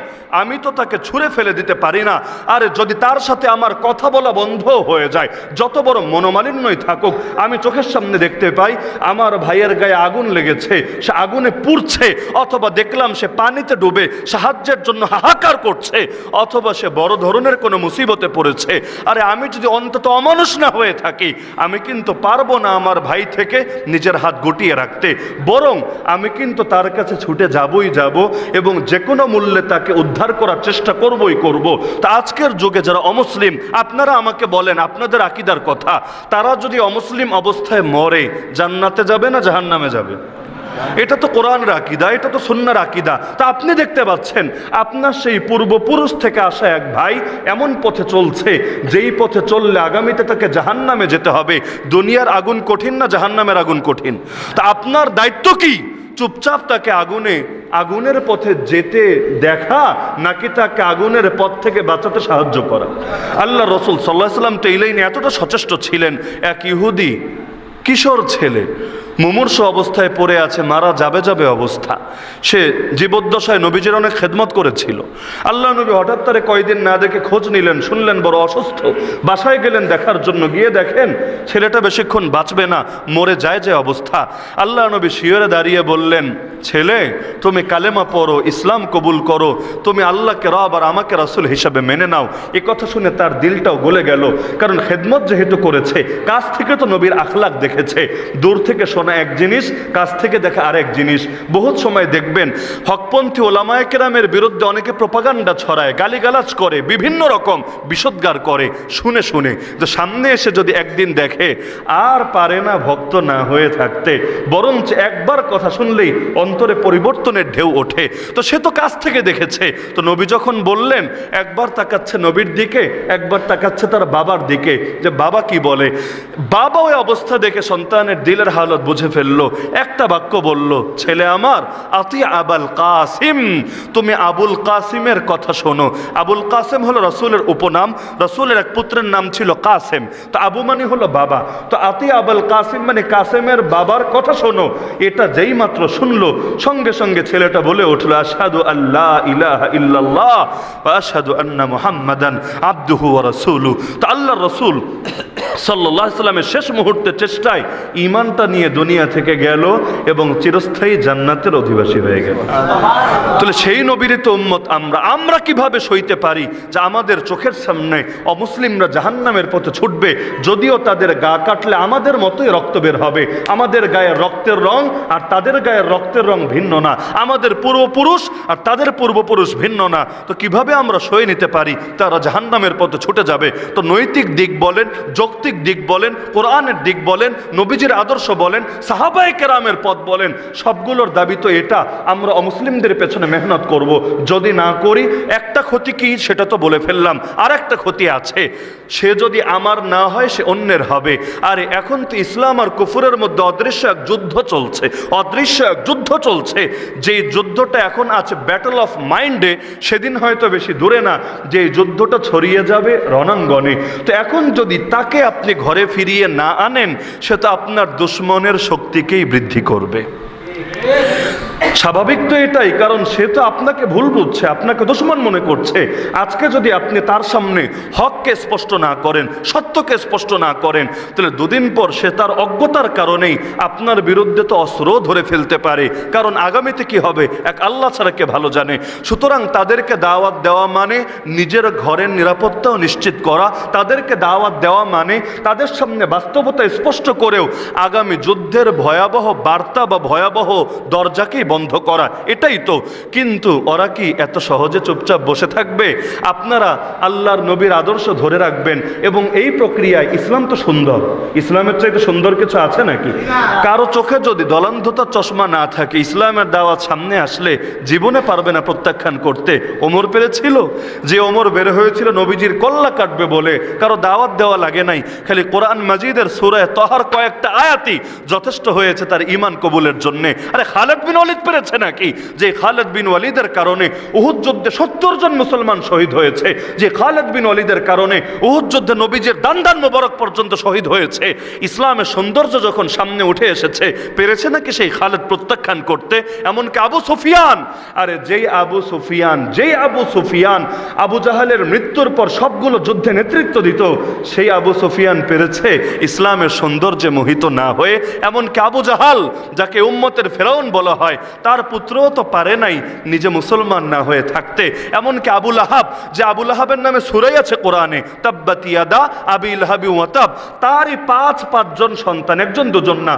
আমি তো তাকে ছুঁড়ে ফেলে দিতে পারি না। আরে যদি তার সাথে আমার কথা বলা বন্ধ হয়ে যায়, যত বড় মনোমালিন্যই থাকুক, আমি চোখের সামনে দেখতে পাই আমার ভাইয়ের গায়ে আগুন লেগেছে, সে আগুনে পুড়ছে, অথবা দেখলাম সে পানিতে ডুবে সাহায্যের জন্য হাহাকার করছে, অথবা সে বড় ধরনের কোনো মুসিবতে পড়েছে, আরে আমি যদি অন্তত অমানুষ না হয়ে থাকি, আমি কিন্তু পারবো না আমার ভাই থেকে নিজের হাত গুটিয়ে রাখতে, বরং আমি কিন্তু তার কাছে ছুটে যাবই যাব এবং যে কোনো মূল্যে তাকে উদ্ধার করার চেষ্টা করবই করব। তা আজকের যুগে যারা অমুসলিম, আপনারা আমাকে বলেন আপনাদের আকীদার কথা, তারা যদি অমুসলিম অবস্থায় মরে জান্নাতে যাবে না জাহান্নামে যাবে? এটা তো কোরআনের আকীদা, এটা তো সুন্নাহর আকীদা। তা আপনি দেখতে পাচ্ছেন আপনার সেই পূর্বপুরুষ থেকে আসা এক ভাই এমন পথে চলছে যেই পথে চললে আগামীতে তাকে জাহান্নামে যেতে হবে। দুনিয়ার আগুন কঠিন না জাহান্নামের আগুন কঠিন? তা আপনার দায়িত্ব কি? চুপচাপ তাকে আগুনের পথে যেতে দেখা, নাকি তাকে আগুনের পথ থেকে বাঁচাতে সাহায্য করা? আল্লাহ রসুল সাল্লাল্লাহু আলাইহি ওয়াসাল্লাম তো এই লাইনে এতটা সচেষ্ট ছিলেন। এক ইহুদি কিশোর ছেলে মুমূর্ষ অবস্থায় পড়ে আছে, মারা যাবে অবস্থা, সে জীবদ্দশায় নবীজির অনেক খেদমত করেছিল। আল্লাহ নবী হঠাৎ তারে কয়দিন না দেখে খোঁজ নিলেন, শুনলেন বড় অসুস্থ, বাসায় গেলেন দেখার জন্য, গিয়ে দেখেন ছেলেটা বেশিক্ষণ বাঁচবে না, মরে যায় যে অবস্থা। আল্লাহ নবী শিয়রে দাঁড়িয়ে বললেন, ছেলে তুমি কালেমা পড়ো, ইসলাম কবুল করো, তুমি আল্লাহকে রব আর আমাকে রাসূল হিসাবে মেনে নাও। এ কথা শুনে তার দিলটাও গলে গেল, কারণ খেদমত যেহেতু করেছে, কাছ থেকে তো নবীর আখলাক দেখেছে। দূর থেকে শোনা এক জিনিস, কাছ থেকে দেখা আরেক জিনিস। বহুত সময় দেখবেন হকপন্থী ওলামায়ে কেরামের বিরুদ্ধে অনেকে প্রপাগান্ডা ছড়ায়, গালিগালাজ করে, বিভিন্ন রকম বিষোদ্গার করে, শুনে শুনে তো সামনে এসে যদি একদিন দেখে আর পারে না ভক্ত না হয়ে থাকতে, বরঞ্চ একবার কথা শুনলেই অন্তরে পরিবর্তনের ঢেউ ওঠে। তো সে তো কাছ থেকে দেখেছে। তো নবী যখন বললেন, একবার তাকাচ্ছে নবীর দিকে, একবার তাকাচ্ছে তার বাবার দিকে, যে বাবা কি বলে। বাবা ওই অবস্থা দেখে সন্তানের দিলের হালত বুঝে ফেললো, একটা বাক্য বলল, ছেলে আমার, আতি আবুল কাসিম, তুমি আবুল কাসিমের কথা শোনো। আবুল কাসিম হলো রসুলের উপনাম, রসুলের এক পুত্রের নাম ছিল কাসেম, তো আবু মানে হলো বাবা, তো আতি আবুল কাসিম মানে কাসেমের বাবার কথা শোনো। এটা যেই মাত্র শুনলো, সঙ্গে সঙ্গে ছেলেটা বলে উঠলো, আশহাদু আল্লা ইলাহা ইল্লাল্লাহ ওয়া আশহাদু আন্না মুহাম্মাদান আবদুহু ওয়া রাসূলুহু। তো আল্লাহর রাসূল সাল্লাল্লাহু আলাইহি ওয়াসাল্লামের শেষ মুহূর্তের চেষ্টায় ঈমানটা নিয়ে দুনিয়া থেকে গেল এবং চিরস্থায়ী জান্নাতের অধিবাসী হয়ে গেল। তাহলে সেই নবীর তো উম্মত আমরা কিভাবে সইতে পারি যে আমাদের চোখের সামনে অমুসলিমরা জাহান্নামের পথে ছুটবে, যদিও তাদের গা কাটলে আমাদের মতোই রক্ত বের হবে, আমাদের গায়ের রক্তের রং আর তাদের গায়ের রক্তের রং ভিন্ন না, আমাদের পূর্বপুরুষ আর তাদের পূর্বপুরুষ ভিন্ন না। তো কিভাবে আমরা সয়ে নিতে পারি তারা জাহান্নামের পথে ছুটে যাবে? তো নৈতিক দিক বলেন, যৌক্তিক দিক বলেন, কোরআনের দিক বলেন, নবীজির আদর্শ বলেন, সাহাবায়ে কেরামের পথ বলেন, সবগুলোর দাবি তো এটা, আমরা অমুসলিমদের পেছনে মেহনত করব। যদি না করি একটা ক্ষতি কি সেটা তো বলে ফেললাম, আর একটা ক্ষতি আছে, সে যদি আমার না হয় সে অন্যের হবে। আরে এখন তো ইসলাম আর কুফরের মধ্যে অদৃশ্য এক যুদ্ধ চলছে, যে যুদ্ধটা এখন আছে ব্যাটল অফ মাইন্ডে, সেদিন হয়তো বেশি দূরে না যে যুদ্ধটা ছড়িয়ে যাবে রণাঙ্গনে। তো এখন যদি তাকে আপনি ঘরে ফিরিয়ে না আনেন, সে তো আপনার দুশ্মনের শক্তিকেই বৃদ্ধি করবে। স্বাভাবিক তো এটাই, কারণ সে তো আপনাকে ভুল বুঝছে, আপনাকে দুশমন মনে করছে। আজকে যদি আপনি তার সামনে হককে স্পষ্ট না করেন, সত্যকে স্পষ্ট না করেন, তাহলে দুদিন পর সে তার অজ্ঞতার কারণেই আপনার বিরুদ্ধে তো অস্ত্র ধরে ফেলতে পারে, কারণ আগামীতে কি হবে এক আল্লাহ ছাড়া কে ভালো জানে। সুতরাং তাদেরকে দাওয়াত দেওয়া মানে নিজের ঘরের নিরাপত্তাও নিশ্চিত করা, তাদেরকে দাওয়াত দেওয়া মানে তাদের সামনে বাস্তবতা স্পষ্ট করেও আগামী যুদ্ধের ভয়াবহ বার্তা বা ভয়াবহ দরজাকেই বন্ধ করা, এটাই তো। কিন্তু ওরা কি এত সহজে চুপচাপ বসে থাকবে? আপনারা আল্লাহর নবীর আদর্শ ধরে রাখবেন এবং এই প্রক্রিয়ায় ইসলাম তো সুন্দর, ইসলামের চাইতে সুন্দর কিছু আছে নাকি? কারো চোখে যদি দলান্ধতার চশমা না থাকে, ইসলামের দাওয়াত সামনে আসলে জীবনে পারবে না প্রত্যাখ্যান করতে। ওমর পেরেছিল, যে ওমর বের হয়েছিল নবীজির কল্লা কাটবে বলে, কারো দাওয়াত দেওয়া লাগে নাই, খালি কোরআন মাজিদের সূরা তহার কয়েকটা আয়াতই যথেষ্ট হয়েছে তার ঈমান কবুলের জন্য। আরে খালিদ বিন ওয়ালিদ পেরেছে নাকি যে খালিদ বিন ওয়ালিদের কারণে উহুদ যুদ্ধে 70 জন মুসলমান শহীদ হয়েছে, যে খালিদ বিন ওয়ালিদের কারণে উহুদ যুদ্ধে নবীজির দান মোবারক পর্যন্ত শহীদ হয়েছে। ইসলামের সৌন্দর্য যখন সামনে উঠে এসেছে, পেরেছে নাকি সেই খালিদ প্রত্যাখ্যান করতে? এমনকি আবু সুফিয়ান, আরে যেই আবু সুফিয়ান আবু জাহালের মৃত্যুর পর সবগুলো যুদ্ধে নেতৃত্ব দিত, সেই আবু সুফিয়ান পেরেছে ইসলামের সৌন্দর্যে মোহিত না হয়ে? এমনকি আবু জাহাল, যাকে উম্মতের ফেরাউন বলা হয়, তার পুত্রও তো পারে নাই নিজে মুসলমান না হয়ে থাকতে। এমনকি আবু লাহাব, যে আবু লাহাবের নামে সূরাই আছে কোরআনে, তাব্বাত ইয়াদা আবি লাহাবি ওয়া তাব, তারই পাঁচজন সন্তান, একজন দুজন না,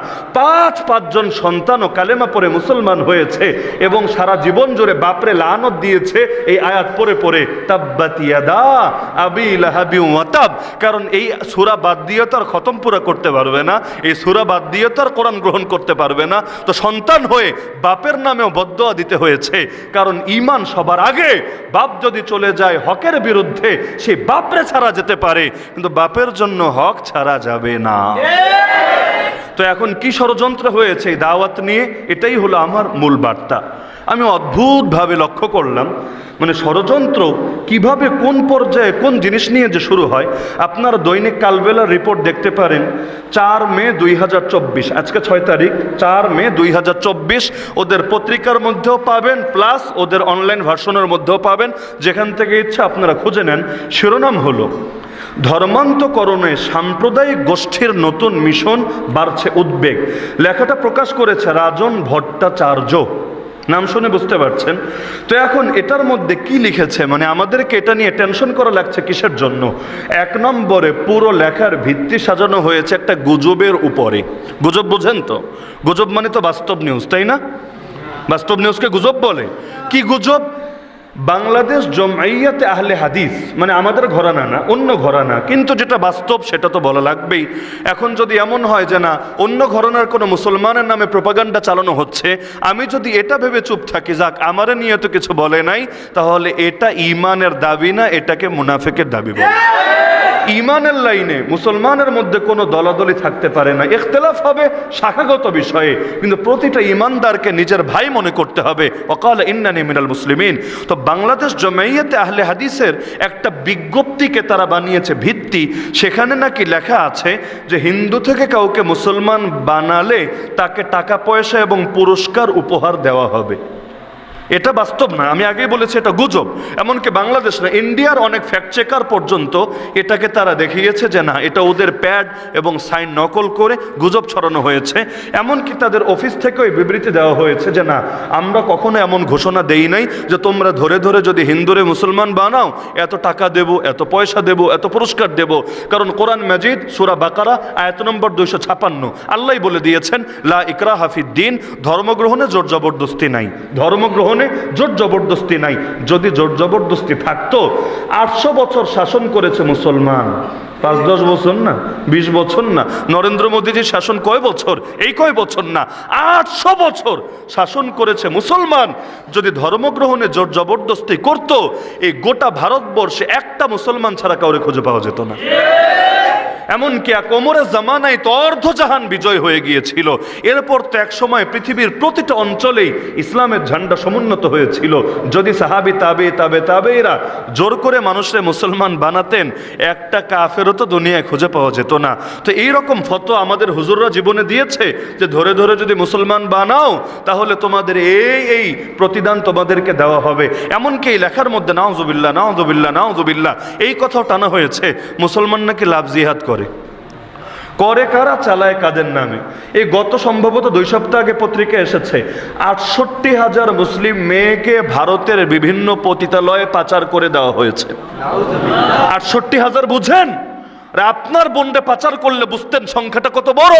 পাঁচজন সন্তানও কালেমা পড়ে মুসলমান হয়েছে এবং সারা জীবন জুড়ে বাপরে লানত দিয়েছে এই আয়াত পড়ে পড়ে, তাব্বাত ইয়াদা আবি লাহাবি ওয়া তাব। কারণ এই সূরা বাদ দিয়ে তো আর খতম পুরা করতে পারবে না, এই সূরা বাদ দিয়ে তো আর কোরআন গ্রহণ করতে পারবে না। তো সন্তান হয়ে বাপের নামেও বদদোয়া দিতে হয়েছে, কারণ ঈমান সবার আগে। বাপ যদি চলে যায় হকের বিরুদ্ধে, সেই বাপরে ছাড়া যেতে পারে, কিন্তু বাপের জন্য হক ছাড়া যাবে না। তো এখন কি ষড়যন্ত্র হয়েছে এই দাওয়াত নিয়ে, এটাই হলো আমার মূল বার্তা। আমি অদ্ভুতভাবে লক্ষ্য করলাম, মানে ষড়যন্ত্র কিভাবে কোন পর্যায়ে কোন জিনিস নিয়ে যে শুরু হয়। আপনার দৈনিক কালবেলার রিপোর্ট দেখতে পারেন, 4 মে 2024, আজকে 6 তারিখ, 4 মে 2024, ওদের পত্রিকার মধ্যেও পাবেন, প্লাস ওদের অনলাইন ভার্সনের মধ্যেও পাবেন, যেখান থেকে ইচ্ছা আপনারা খুঁজে নেন। শিরোনাম হলো ধর্মান্তকরণে সাম্প্রদায়িক গোষ্ঠীর নতুন মিশন বাড়ছে উদ্বেগ। লেখাটা প্রকাশ করেছে রাজন ভট্টাচার্য, নাম শুনে বুঝতে পারছেন। তো এখন এটার মধ্যে কি লিখেছে, মানে আমাদেরকে এটা নিয়ে টেনশন করা লাগছে কিসের জন্য? 1 নম্বরে পুরো লেখার ভিত্তি সাজানো হয়েছে একটা গুজবের উপরে। গুজব বোঝেন তো? গুজব মানে তো বাস্তব নিউজ, তাই না? বাস্তব নিউজকে গুজব বলে। কি গুজব? বাংলাদেশ জমঈয়াতে আহলে হাদিস, মানে আমাদের ঘরানা না, অন্য ঘরানা, কিন্তু যেটা বাস্তব সেটা তো বলা লাগবেই। এখন যদি এমন হয় যে না, অন্য ঘরানার কোনো মুসলমানের নামে প্রোপাগান্ডা চালানো হচ্ছে, আমি যদি এটা ভেবে চুপ থাকি, যাক আমারে নিয়ে তো কিছু বলে নাই, তাহলে এটা ঈমানের দাবি না, এটাকে মুনাফিকের দাবি বলে। ঈমানের লাইনে মুসলমানের মধ্যে কোনো দলাদলি থাকতে পারে না, ইখতিলাফ হবে শাখাগত বিষয়ে, কিন্তু প্রতিটা ঈমানদারকে নিজের ভাই মনে করতে হবে। ওয়াকাল ইন্নানি মিনাল মুসলিমিন। তো বাংলাদেশ জমঈয়াতে আহলে হাদিসের একটা বিজ্ঞপ্তিকে তারা বানিয়েছে ভিত্তি, সেখানে নাকি লেখা আছে যে হিন্দু থেকে কাউকে মুসলমান বানালে তাকে টাকা পয়সা এবং পুরস্কার উপহার দেওয়া হবে। এটা বাস্তব না, আমি আগেই বলেছি এটা গুজব। এমনকি বাংলাদেশ না, ইন্ডিয়ার অনেক ফ্যাক্ট চেকার পর্যন্ত এটাকে তারা দেখিয়েছে যে না, এটা ওদের প্যাড এবং সাইন নকল করে গুজব ছড়ানো হয়েছে। এমনকি তাদের অফিস থেকেও বিবৃতি দেওয়া হয়েছে যে না, আমরা কখনো এমন ঘোষণা দেই নাই যে তোমরা ধরে ধরে যদি হিন্দুরে মুসলমান বানাও এত টাকা দেব, এত পয়সা দেব, এত পুরস্কার দেব। কারণ কোরআন মাজিদ সূরা বাকারা আয়াত নম্বর 256 আল্লাহ বলে দিয়েছেন, লা ইকরাহা ফিদ্দিন, ধর্মগ্রহণে জোর জবরদস্তি নাই, ধর্মগ্রহণে জোর জবরদস্তি নাই। যদি জোর জবরদস্তি থাকতো, 800 বছর শাসন করেছে মুসলমান, 5-10 বছর না, 20 বছর না। নরেন্দ্র মোদীজির শাসন কয় বছর? এই কয় বছর না, 800 বছর শাসন করেছে মুসলমান। যদি ধর্মগ্রহণে জোর জবরদস্তি করত, এই গোটা ভারতবর্ষে একটা মুসলমান ছাড়া কাউরে খুঁজে পাওয়া যেত না। এমনকি এক ওমরের জামানায় তো অর্ধজাহান বিজয় হয়ে গিয়েছিল। এরপর তো এক সময় পৃথিবীর প্রতিটা অঞ্চলেই ইসলামের ঝান্ডা সমুন্নত হয়েছিল। যদি সাহাবি তাবেঈরা জোর করে মানুষরে মুসলমান বানাতেন, একটা কাফেরও তো দুনিয়ায় খুঁজে পাওয়া যেত না। তো এইরকম ফতোয়া আমাদের হুজুররা জীবনে দিয়েছে যে ধরে ধরে যদি মুসলমান বানাও তাহলে তোমাদের এই প্রতিদান তোমাদেরকে দেওয়া হবে। এমনকি এই লেখার মধ্যে নাউজুবিল্লাহ নাউজুবিল্লাহ নাউজুবিল্লাহ এই কথাও টানা হয়েছে, মুসলমান নাকি লাভ জিহাদ করে কারা, চালায় কাদের নামে। এই গত সম্ভবত 2 সপ্তাহ আগে পত্রিকা এসেছে, 68,000 মুসলিম মেয়েকে ভারতের বিভিন্ন পতিতালয়ে পাচার করে দেওয়া হয়েছে। 68,000 বুঝেন? আপনার বোনকে পাচার করলে বুঝতেন সংখ্যাটা কত বড়।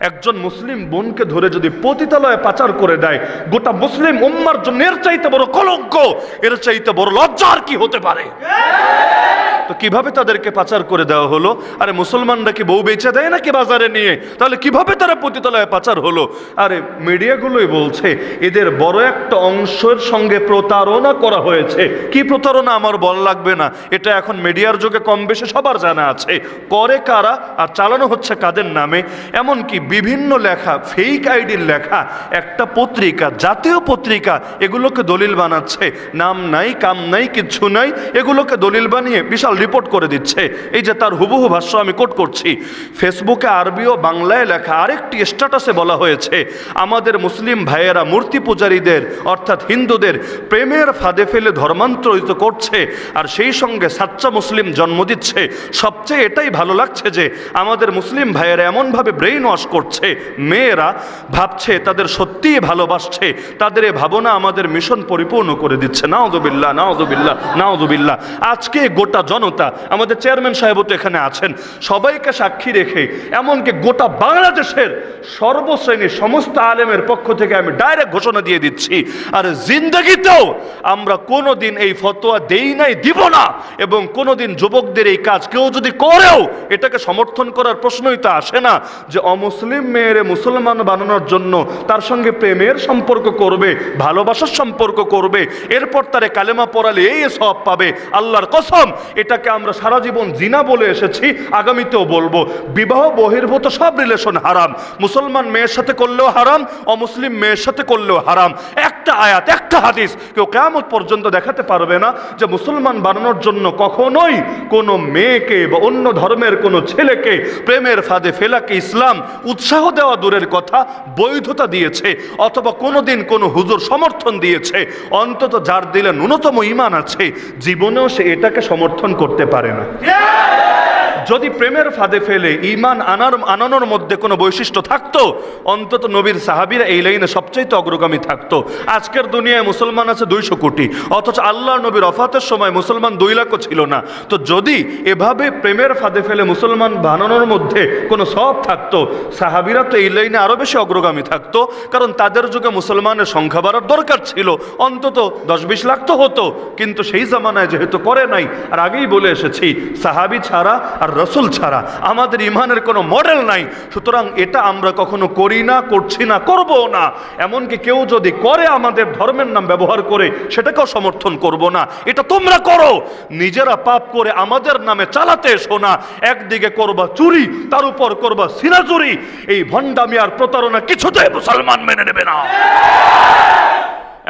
একজন মুসলিম বোনকে ধরে যদি পতিতালয়ে পাচার করে দেয়, গোটা মুসলিম উম্মার জন্য এর চাইতে বড় কলঙ্ক, এর চাইতে বড় লজ্জার কি হতে পারে? তো কিভাবে তাদেরকে পাচার করে দেওয়া হলো? আরে মুসলমানরা কি বউ বেচে দেয় নাকি বাজারে নিয়ে? তাহলে কিভাবে তারা পতিতালয়ে পাচার হলো? আরে মিডিয়াগুলোই বলছে এদের বড় একটা অংশের সঙ্গে প্রতারণা করা হয়েছে। কি প্রতারণা আমার বল লাগবে না, এটা এখন মিডিয়ার যুগে কম বেশি সবার জানা আছে। করে কারা আর চালানো হচ্ছে কাদের নামে? এমনকি বিভিন্ন লেখা, ফেক আইডির লেখা একটা পত্রিকা, জাতীয় পত্রিকা, এগুলোকে দলিল বানাচ্ছে। নাম নাই, কাম নাই, কিচ্ছু নাই, এগুলোকে দলিল বানিয়ে বিশাল রিপোর্ট করে দিচ্ছে। এই যে তার হুবহু ভাষ্য আমি কোট করছি, ফেসবুকে আরবি ও বাংলায় লেখা আরেকটি স্ট্যাটাসে বলা হয়েছে, আমাদের মুসলিম ভাইয়েরা মূর্তি পূজারীদের অর্থাৎ হিন্দুদের প্রেমের ফাঁদে ফেলে ধর্মান্তরিত করছে আর সেই সঙ্গে সাচ্চা মুসলিম জন্ম দিচ্ছে। সবচেয়ে এটাই ভালো লাগছে যে আমাদের মুসলিম ভাইয়েরা এমনভাবে ব্রেইন ওয়াশ করছে, মেয়েরা ভাবছে তাদের সত্যিই ভালোবাসছে, তাদের এ ভাবনা আমাদের মিশন পরিপূর্ণ করে দিচ্ছে। নাউযুবিল্লাহ, নাউযুবিল্লাহ, নাউযুবিল্লাহ। আজকে গোটা জনতা, আমাদের চেয়ারম্যান সাহেবও তো এখানে আছেন, সবাইকে সাক্ষী রেখে এমনকি গোটা বাংলাদেশের সর্বশ্রেণীর সমস্ত আলেমের পক্ষ থেকে আমি ডাইরেক্ট ঘোষণা দিয়ে দিচ্ছি, আর জিন্দগিতেও আমরা কোনোদিন এই ফতোয়া দেই নাই, দিব না। এবং কোনোদিন যুবকদের এই কাজ কেউ যদি করেও এটাকে সমর্থন করার প্রশ্নই তো আসে না যে অমুসলিম মেয়েরে মুসলমান বানানোর জন্য তার সঙ্গে প্রেমের সম্পর্ক করবে, ভালোবাসার সম্পর্ক করবে, এরপর তারে কালেমা পড়ালে এই সওয়াব পাবে। আল্লাহর কসম, এটাকে আমরা সারা জীবন জিনা বলে এসেছি, আগামীতেও বলবো। বিবাহ বহির্ভূত সব রিলেশন হারাম, মুসলমান মেয়ের সাথে করলেও হারাম, অমুসলিম মেয়ের সাথে করলেও হারাম। একটা আয়াত, একটা হাদিস কেউ কিয়ামত পর্যন্ত দেখাতে পারবে না যে মুসলমান বানানোর জন্য কখনোই কোনো মেয়েকে বা অন্য ধর্মের কোনো ছেলেকে প্রেমের ফাঁদে ফেলাকে ইসলাম উৎসাহ দেওয়া দূরের কথা বৈধতা দিয়েছে, অথবা কোনোদিন কোনো হুজুর সমর্থন দিয়েছে। অন্তত যার দিলে ন্যূনতম ঈমান আছে, জীবনেও সে এটাকে সমর্থন করতে পারে না। যদি প্রেমের ফাঁদে ফেলে ঈমান আনানোর মধ্যে কোনো বৈশিষ্ট্য থাকতো, অন্তত নবীর সাহাবীরা এই লাইনে সবচেয়ে অগ্রগামী থাকতো। আজকের দুনিয়ায় মুসলমান আছে 200 কোটি, অথচ আল্লাহ নবীর ওফাতের সময় মুসলমান 2 লাখও ছিল না। তো যদি এভাবে প্রেমের ফাঁদে ফেলে মুসলমান বানানোর মধ্যে কোনো সওয়াব থাকতো, সাহাবীরা তো এই লাইনে আরো বেশি অগ্রগামী থাকতো, কারণ তাদের যুগে মুসলমানের সংখ্যা বাড়ার দরকার ছিল, অন্তত 10-20 লাখ তো হতো। কিন্তু সেই জামানায় যেহেতু করে নাই, আর আগেই বলে এসেছি সাহাবী ছাড়া আর রাসূল ছাড়া আমাদের ইমানের কোনো মডেল নাই। সুতরাং এটা আমরা কখনো করি না, করছি না, করবো না। এমনকি কেউ যদি করে আমাদের ধর্মের নাম ব্যবহার করে, সেটাকেও সমর্থন করব না। এটা তোমরা করো, নিজেরা পাপ করে আমাদের নামে চালাতে এসো না। একদিকে করবা চুরি, তার উপর করবা সিনা চুরি। এই ভণ্ডামি আর প্রতারণা কিছুতেই মুসলমান মেনে নেবে না।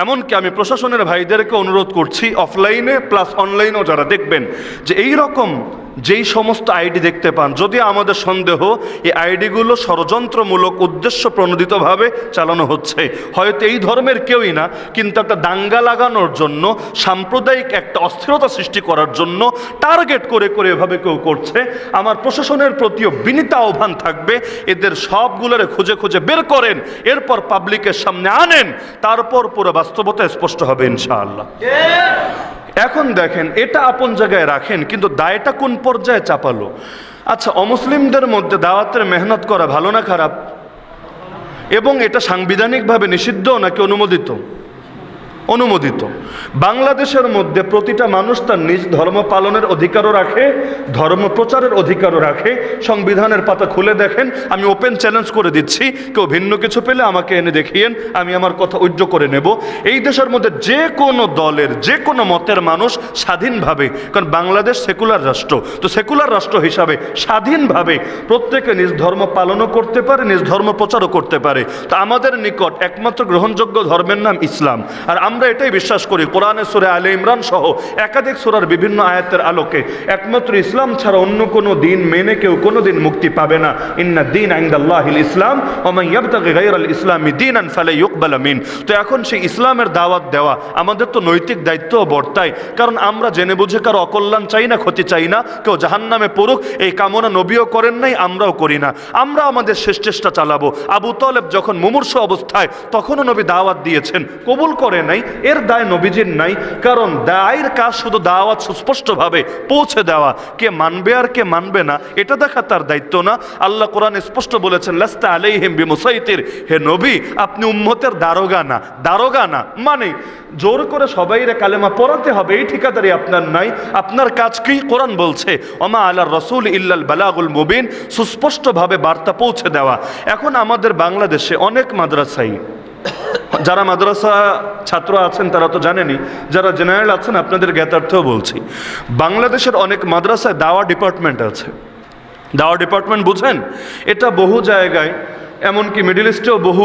এমনকি আমি প্রশাসনের ভাইদেরকে অনুরোধ করছি, অফলাইনে প্লাস অনলাইনেও যারা দেখবেন, যে এই রকম যেই সমস্ত আইডি দেখতে পান, যদি আমাদের সন্দেহ এই আইডিগুলো ষড়যন্ত্রমূলক উদ্দেশ্য প্রণোদিতভাবে চালানো হচ্ছে, হয়তো এই ধর্মের কেউই না, কিন্তু একটা দাঙ্গা লাগানোর জন্য, সাম্প্রদায়িক একটা অস্থিরতা সৃষ্টি করার জন্য টার্গেট করে করে এভাবে কেউ করছে, আমার প্রশাসনের প্রতিও বিনীত আহ্বান থাকবে, এদের সবগুলোরে খুঁজে খুঁজে বের করেন, এরপর পাবলিকের সামনে আনেন, তারপর পুরো বাস্তবতা স্পষ্ট হবে ইনশাআল্লাহ। এখন দেখেন, এটা আপন জায়গায় রাখেন, কিন্তু দায়টা কোন পর্যায়ে চাপালো? আচ্ছা, অমুসলিমদের মধ্যে দাওয়াতের মেহনত করা ভালো না খারাপ? এবং এটা সাংবিধানিকভাবে নিষিদ্ধ নাকি অনুমোদিত? অনুমোদিত। বাংলাদেশের মধ্যে প্রতিটা মানুষ তার নিজ ধর্ম পালনের অধিকারও রাখে, ধর্ম প্রচারের অধিকারও রাখে। সংবিধানের পাতা খুলে দেখেন, আমি ওপেন চ্যালেঞ্জ করে দিচ্ছি, কেউ ভিন্ন কিছু পেলে আমাকে এনে দেখিয়েন, আমি আমার কথা উজ্জ্ব করে নেব। এই দেশের মধ্যে যে কোনো দলের, যে কোনো মতের মানুষ স্বাধীনভাবে, কারণ বাংলাদেশ সেকুলার রাষ্ট্র, তো সেকুলার রাষ্ট্র হিসাবে স্বাধীনভাবে প্রত্যেকে নিজ ধর্ম পালনও করতে পারে, নিজ ধর্ম প্রচারও করতে পারে। তো আমাদের নিকট একমাত্র গ্রহণযোগ্য ধর্মের নাম ইসলাম। আর আমরা এটাই বিশ্বাস করি, কোরআনে সূরা আলে ইমরান সহ একাধিক সূরার বিভিন্ন আয়াতের আলোকে, একমাত্র ইসলাম ছাড়া অন্য কোনো দিন মেনে কেউ কোনো দিন মুক্তি পাবে না। ইন্না দ্বীন ইনদাল্লাহিল ইসলাম ওয়া মান ইয়াবতাগি গায়রাল ইসলামি দীনান ফালা ইউকবাল মিন। তো এখন সেই ইসলামের দাওয়াত দেওয়া আমাদের তো নৈতিক দায়িত্বও বর্তায়, কারণ আমরা জেনে বুঝে কারো অকল্যাণ চাই না, ক্ষতি চাই না, কেউ জাহান্নামে পড়ুক এই কামনা নবীও করেন নাই, আমরাও করি না। আমরা আমাদের শেষ চেষ্টা চালাবো। আবু তালেব যখন মুমূর্ষু অবস্থায়, তখনও নবী দাওয়াত দিয়েছেন, কবুল করে নাই, এর দায় নবীজির নাই। কারণ দায়ের কাজ শুধু দাওয়াত সুস্পষ্টভাবে পৌঁছে দেওয়া, কে মানবে আর কে মানবে না এটা দেখা তার দায়িত্ব না। আল্লাহ কোরআনে স্পষ্ট বলেছেন, লাস্তা আলাইহিম বিমুসাইতির, হে নবী আপনি উম্মতের দারোগা না, দারোগা না মানে জোর করে সবাইরে কালেমা পড়াতে হবে এই ঠিকাদারি আপনার নাই। আপনার কাজ কি? কোরআন বলছে ওমা আলার রাসূল ইল্লাল বালাগুল মুবিন, সুস্পষ্টভাবে বার্তা পৌঁছে দেওয়া। এখন আমাদের বাংলাদেশে অনেক মাদ্রাসাই, যারা মাদ্রাসা ছাত্র আছেন তারা তো জানেনই, যারা জেনারেল আছেন আপনাদের জ্ঞাতার্থেও বলছি, বাংলাদেশের অনেক মাদ্রাসায় দাওয়া ডিপার্টমেন্ট আছে। দাওয়া ডিপার্টমেন্ট বুঝেন? এটা বহু জায়গায়, এমনকি মিডল ইস্টেও বহু